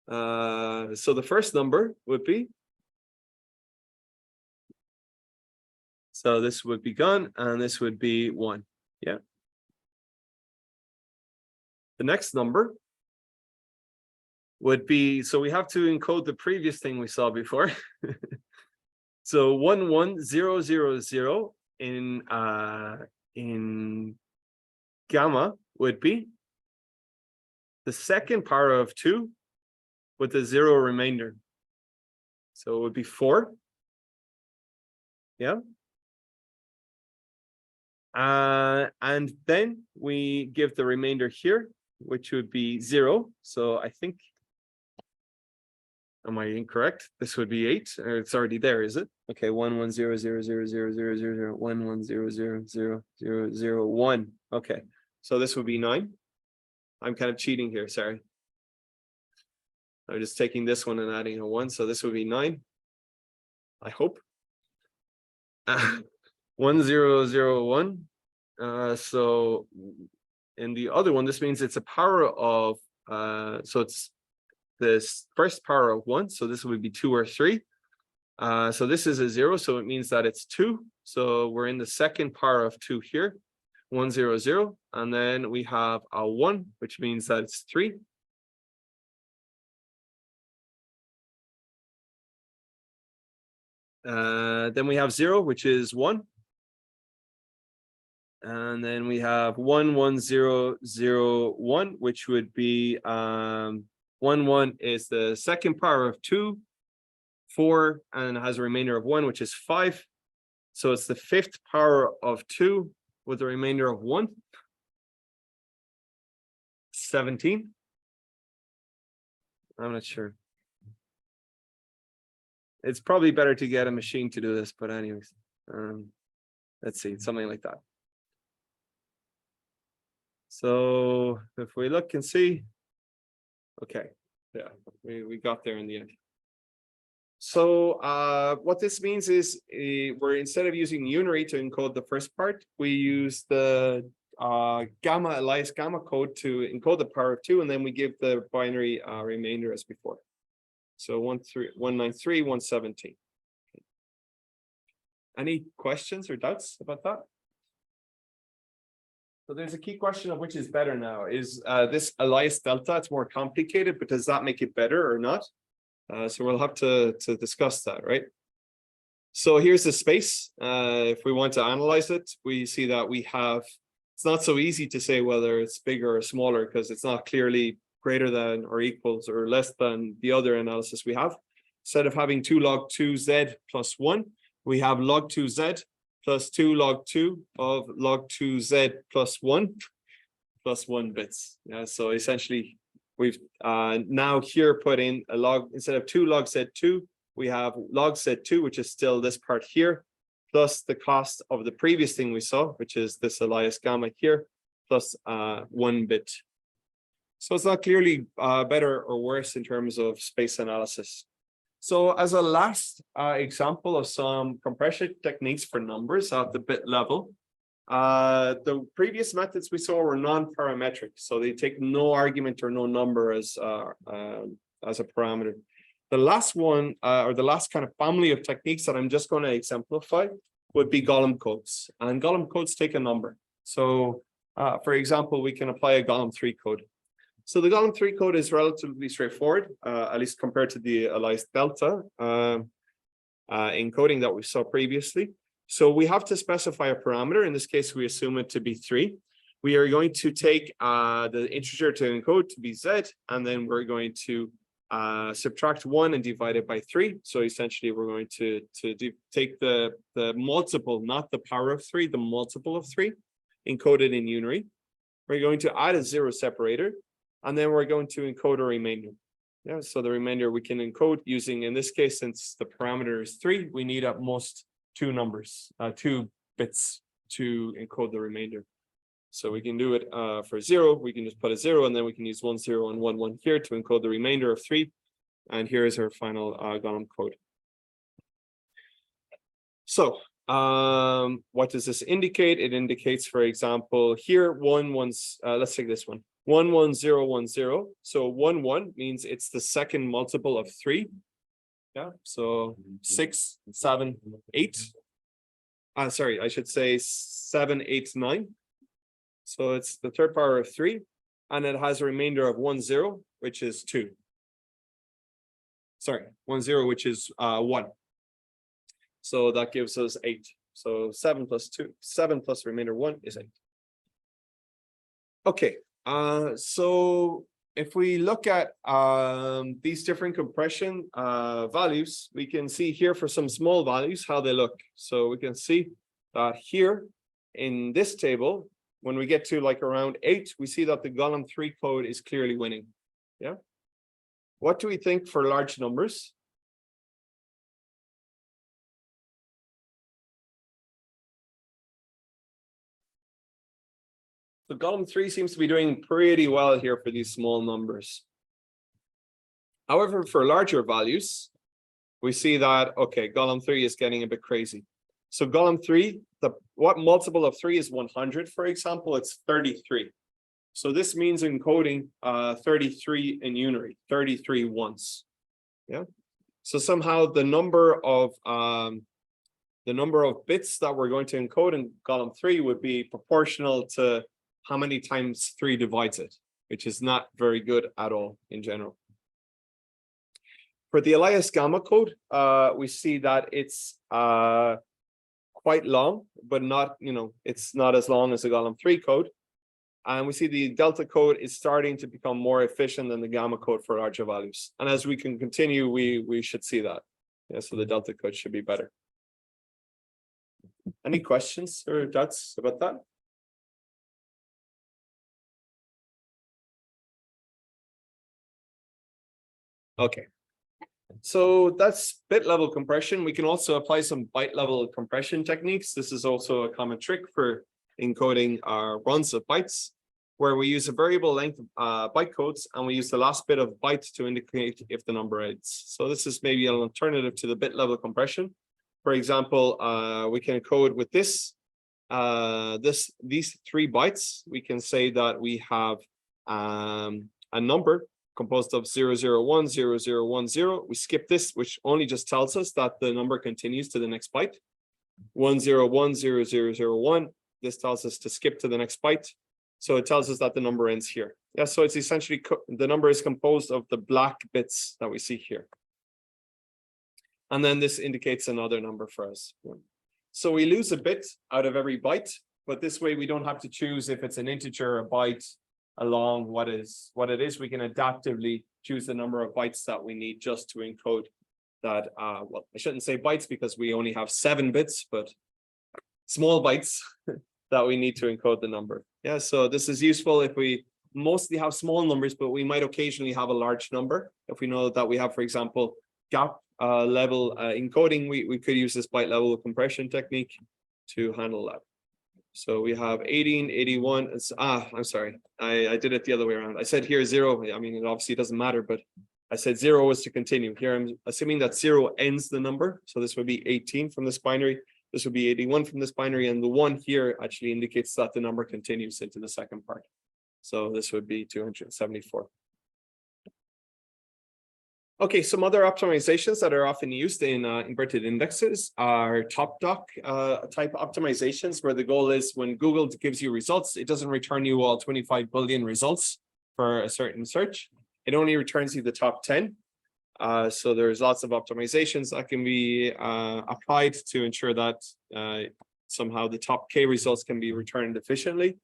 So the first number would be So this would be gone, and this would be 1. Yeah. The next number would be, so we have to encode the previous thing we saw before. So 11000 in gamma would be the second power of 2 with the 0 remainder. So it would be 4. Yeah. And then we give the remainder here, which would be 0. So I think, am I incorrect? This would be 8. It's already there, is it? Okay, 11000000 11000001. Okay, so this would be 9. I'm kind of cheating here, sorry. I'm just taking this one and adding a 1, so this would be 9. I hope. 1001. So in the other one, this means it's a power of so it's this first power of 1, so this would be 2 or 3. So this is a 0, so it means that it's 2. So we're in the second power of 2 here, 100, and then we have a 1, which means that it's 3. Then we have 0, which is 1. And then we have 11001, which would be 1 is the second power of 2, 4, and it has a remainder of 1, which is 5. So it's the fifth power of 2 with a remainder of 1. 17. I'm not sure. It's probably better to get a machine to do this, but anyways, let's see, something like that. So if we look and see, okay, yeah, we got there in the end. So what this means is we're, instead of using unary to encode the first part, we use the Elias gamma code to encode the power of 2, and then we give the binary remainder as before. So 193, 117. Any questions or doubts about that? So there's a key question of which is better now. Is this Elias delta? It's more complicated, but does that make it better or not? So we'll have to discuss that, right? So here's the space. If we want to analyze it, we see that we have, it's not so easy to say whether it's bigger or smaller because it's not clearly greater than or equals or less than the other analysis we have. Instead of having 2 log 2z plus 1, we have log 2z plus 2 log 2 of log 2z plus 1 bits. Yeah, so essentially we've now here put in a log, instead of 2 log z2, we have log z2, which is still this part here, plus the cost of the previous thing we saw, which is this Elias gamma here, plus 1 bit. So it's not clearly better or worse in terms of space analysis. So as a last example of some compression techniques for numbers at the bit level, the previous methods we saw were non-parametric. So they take no argument or no number as a parameter. The last one, or the last kind of family of techniques that I'm just going to exemplify would be Golomb codes. And Golomb codes take a number. So for example, we can apply a Golomb 3 code. So the Golomb 3 code is relatively straightforward, at least compared to the Elias delta encoding that we saw previously. So we have to specify a parameter. In this case, we assume it to be 3. We are going to take the integer to encode to be z, and then we're going to subtract 1 and divide it by 3. So essentially, we're going to take the multiple, not the power of 3, the multiple of 3, encoded in unary. We're going to add a 0 separator. And then we're going to encode a remainder. Yeah, so the remainder we can encode using, in this case, since the parameter is 3, we need at most 2 numbers, 2 bits to encode the remainder. So we can do it for 0, we can just put a 0, and then we can use 1 0 and 1 1 here to encode the remainder of 3. And here is our final Golomb code. So what does this indicate? It indicates, for example, here let's take this one. 11010. So 1 1 means it's the second multiple of 3. Yeah, so 6, 7, 8. sorry, I should say 789. So it's the third power of 3, and it has a remainder of 10, which is 2. Sorry, 10, which is 1. So that gives us 8. So 7 plus remainder 1 is 8. Okay, so if we look at these different compression values, we can see here for some small values how they look. So we can see that here in this table, when we get to like around 8, we see that the column 3 code is clearly winning. Yeah. What do we think for large numbers? So column 3 seems to be doing pretty well here for these small numbers. However, for larger values, we see that, okay, column 3 is getting a bit crazy. So column 3, what multiple of 3 is 100, for example, it's 33. So this means encoding 33 in unary, 33 once. Yeah. So somehow the number of bits that we're going to encode in column 3 would be proportional to how many times 3 divides it, which is not very good at all in general. For the Elias gamma code, we see that it's quite long, but not, it's not as long as the column 3 code. And we see the delta code is starting to become more efficient than the gamma code for larger values. And as we can continue, we should see that. Yeah, so the delta code should be better. Any questions or doubts about that? Okay. So that's bit level compression. We can also apply some byte level compression techniques. This is also a common trick for encoding runs of bytes, where we use a variable length byte codes, and we use the last bit of byte to indicate if the number ends. So this is maybe an alternative to the bit level compression. For example, we can encode with this, these 3 bytes. We can say that we have a number composed of 001, 0010. We skip this, which only just tells us that the number continues to the next byte. 101, 0001. This tells us to skip to the next byte. So it tells us that the number ends here. Yeah, so it's essentially the number is composed of the black bits that we see here. And then this indicates another number for us. So we lose a bit out of every byte, but this way we don't have to choose if it's an integer or a byte along what it is. We can adaptively choose the number of bytes that we need just to encode that. Well, I shouldn't say bytes because we only have 7 bits, but small bytes that we need to encode the number. Yeah, so this is useful if we mostly have small numbers, but we might occasionally have a large number. If we know that we have, for example, gap level encoding, we could use this byte level compression technique to handle that. So we have 18, 81. I'm sorry, I did it the other way around. I said here 0. I mean, it obviously doesn't matter, but I said 0 was to continue. Here I'm assuming that 0 ends the number. So this would be 18 from this binary. This would be 81 from this binary. And the 1 here actually indicates that the number continues into the second part. So this would be 274. Okay, some other optimizations that are often used in inverted indexes are top-doc type optimizations, where the goal is when Google gives you results, it doesn't return you all 25 billion results for a certain search. It only returns you the top 10. So there's lots of optimizations that can be applied to ensure that somehow the top K results can be returned efficiently.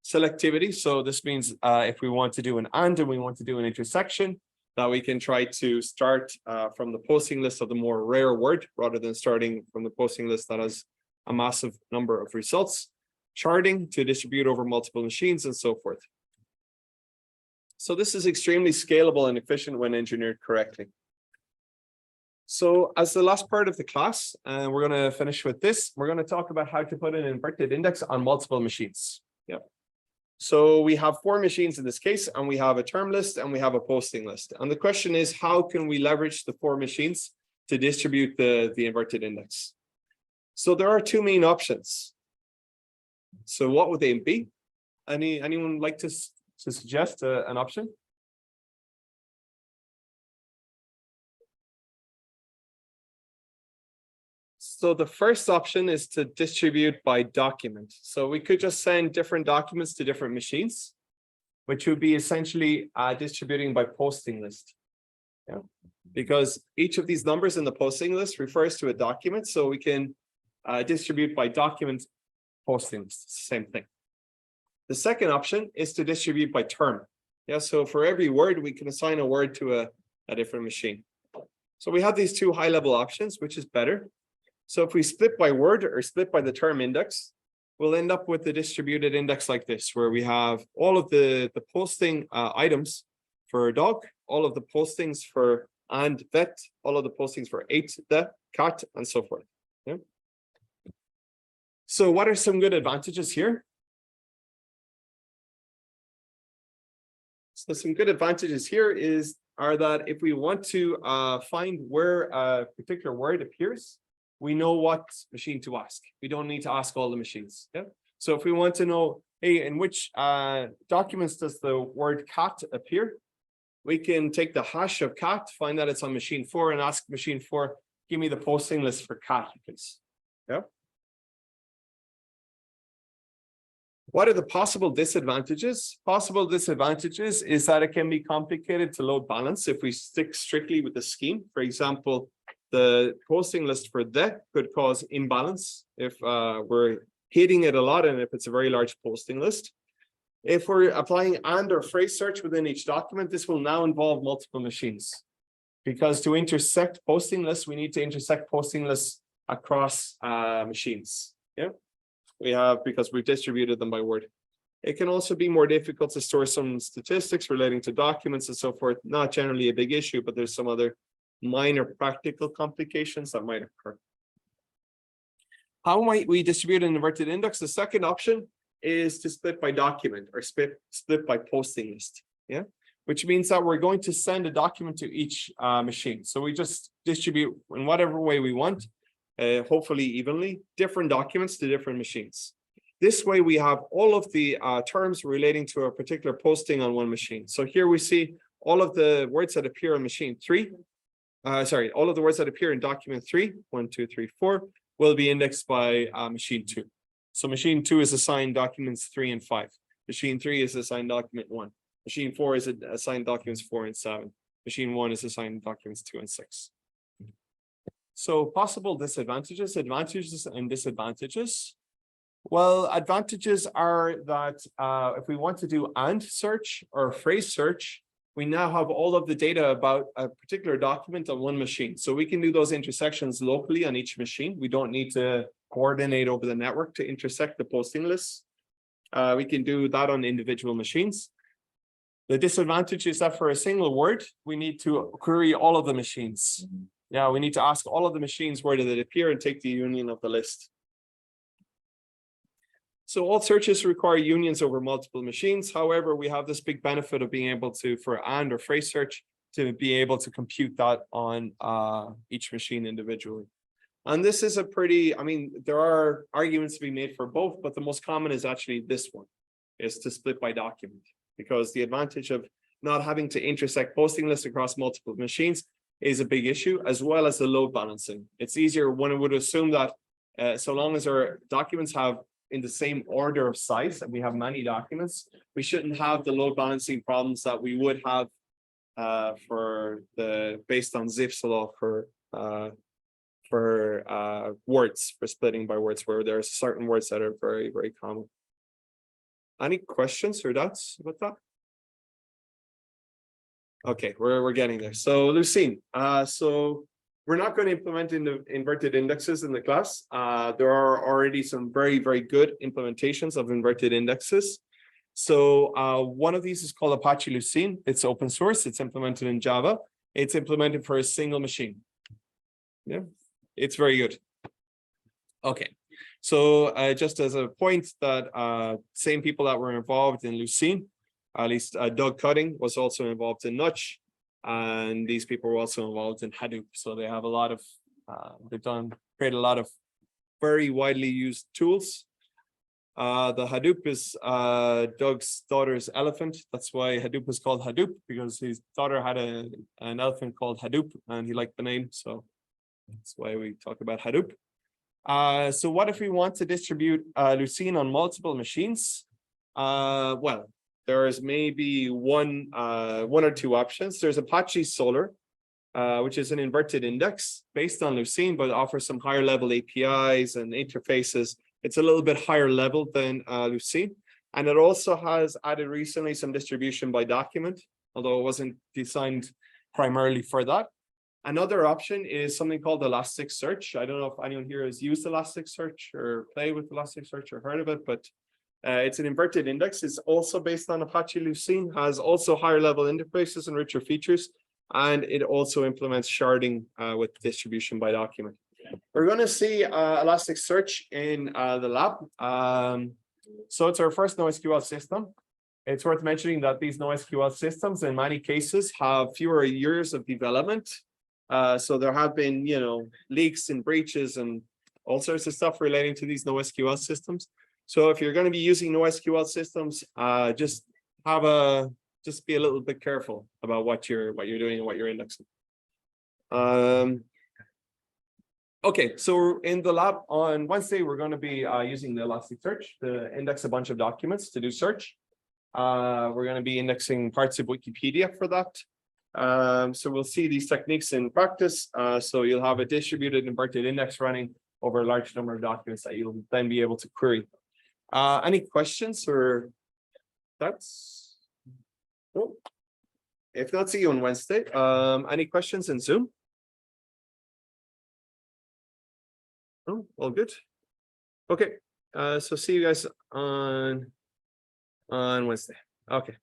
Selectivity, so this means if we want to do an and we want to do an intersection, that we can try to start from the posting list of the more rare word rather than starting from the posting list that has a massive number of results. Charting to distribute over multiple machines and so forth. So this is extremely scalable and efficient when engineered correctly. So as the last part of the class, we're going to finish with this. We're going to talk about how to put an inverted index on multiple machines. Yeah. So we have 4 machines in this case, and we have a term list and we have a posting list. And the question is, how can we leverage the 4 machines to distribute the inverted index? So there are 2 main options. So what would they be? Anyone like to suggest an option? So the first option is to distribute by document. So we could just send different documents to different machines, which would be essentially distributing by posting list. Yeah, because each of these numbers in the posting list refers to a document, so we can distribute by document posting list. It's the same thing. The second option is to distribute by term. Yeah, so for every word, we can assign a word to a different machine. So we have these two high-level options, which is better. So if we split by word or split by the term index, we'll end up with a distributed index like this, where we have all of the posting items for dog, all of the postings for and vet, all of the postings for ate, the cat, and so forth. Yeah. So what are some good advantages here? So some good advantages here are that if we want to find where a particular word appears, we know what machine to ask. We don't need to ask all the machines. Yeah. So if we want to know, hey, in which documents does the word cat appear? We can take the hash of cat, find that it's on machine 4, and ask machine 4, give me the posting list for cat, please. Yeah. What are the possible disadvantages? Possible disadvantages is that it can be complicated to load balance if we stick strictly with the scheme. For example, the posting list for the could cause imbalance if we're hitting it a lot and if it's a very large posting list. If we're applying and or phrase search within each document, this will now involve multiple machines. Because to intersect posting lists, we need to intersect posting lists across machines. Yeah, we have, because we've distributed them by word. It can also be more difficult to store some statistics relating to documents and so forth. Not generally a big issue, but there's some other minor practical complications that might occur. How might we distribute an inverted index? The second option is to split by document or split by posting list. Yeah, which means that we're going to send a document to each machine. So we just distribute in whatever way we want, hopefully evenly, different documents to different machines. This way we have all of the terms relating to a particular posting on one machine. So here we see all of the words that appear on machine 3. All of the words that appear in document 3, 1, 2, 3, 4, will be indexed by machine 2. So machine 2 is assigned documents 3 and 5. Machine 3 is assigned document 1. Machine 4 is assigned documents 4 and 7. Machine 1 is assigned documents 2 and 6. So possible disadvantages, advantages, and disadvantages. Well, advantages are that if we want to do and search or phrase search, we now have all of the data about a particular document on one machine. So we can do those intersections locally on each machine. We don't need to coordinate over the network to intersect the posting lists. We can do that on individual machines. The disadvantage is that for a single word, we need to query all of the machines. Yeah, we need to ask all of the machines where did it appear and take the union of the list. So all searches require unions over multiple machines. However, we have this big benefit of being able to, for and or phrase search, to be able to compute that on each machine individually. And this is a pretty, I mean, there are arguments to be made for both, but the most common is actually this one, is to split by document, because the advantage of not having to intersect posting lists across multiple machines is a big issue, as well as the load balancing. It's easier, one would assume that so long as our documents have in the same order of size and we have many documents, we shouldn't have the load balancing problems that we would have based on Zipf's law for words, for splitting by words, where there are certain words that are very, very common. Any questions or doubts about that? Okay, we're getting there. So Lucine, so we're not going to implement inverted indexes in the class. There are already some very, very good implementations of inverted indexes. So one of these is called Apache Lucene. It's open source. It's implemented in Java. It's implemented for a single machine. Yeah, it's very good. Okay, so just as a point that same people that were involved in Lucene, at least Doug Cutting was also involved in Nutch. And these people were also involved in Hadoop. So they have a lot of, created a lot of very widely used tools. The Hadoop is Doug's daughter's elephant. That's why Hadoop is called Hadoop, because his daughter had an elephant called Hadoop and he liked the name. So that's why we talk about Hadoop. So what if we want to distribute Lucene on multiple machines? Well, there's maybe one or two options. There's Apache Solr, which is an inverted index based on Lucene, but offers some higher level APIs and interfaces. It's a little bit higher level than Lucene. And it also has added recently some distribution by document, although it wasn't designed primarily for that. Another option is something called Elasticsearch. I don't know if anyone here has used Elasticsearch or play with Elasticsearch or heard of it, but it's an inverted index. It's also based on Apache Lucene, has also higher level interfaces and richer features, and it also implements sharding with distribution by document. We're going to see Elasticsearch in the lab. So it's our first NoSQL system. It's worth mentioning that these NoSQL systems, in many cases, have fewer years of development. So there have been, leaks and breaches and all sorts of stuff relating to these NoSQL systems. So if you're going to be using NoSQL systems, just be a little bit careful about what you're doing and what you're indexing. Okay, so in the lab on Wednesday, we're going to be using the Elasticsearch to index a bunch of documents to do search. We're going to be indexing parts of Wikipedia for that. So we'll see these techniques in practice. So you'll have a distributed inverted index running over a large number of documents that you'll then be able to query. Any questions or thoughts? Oh. If not, see you on Wednesday. Any questions in Zoom? Oh, all good. Okay. So see you guys on Wednesday. Okay.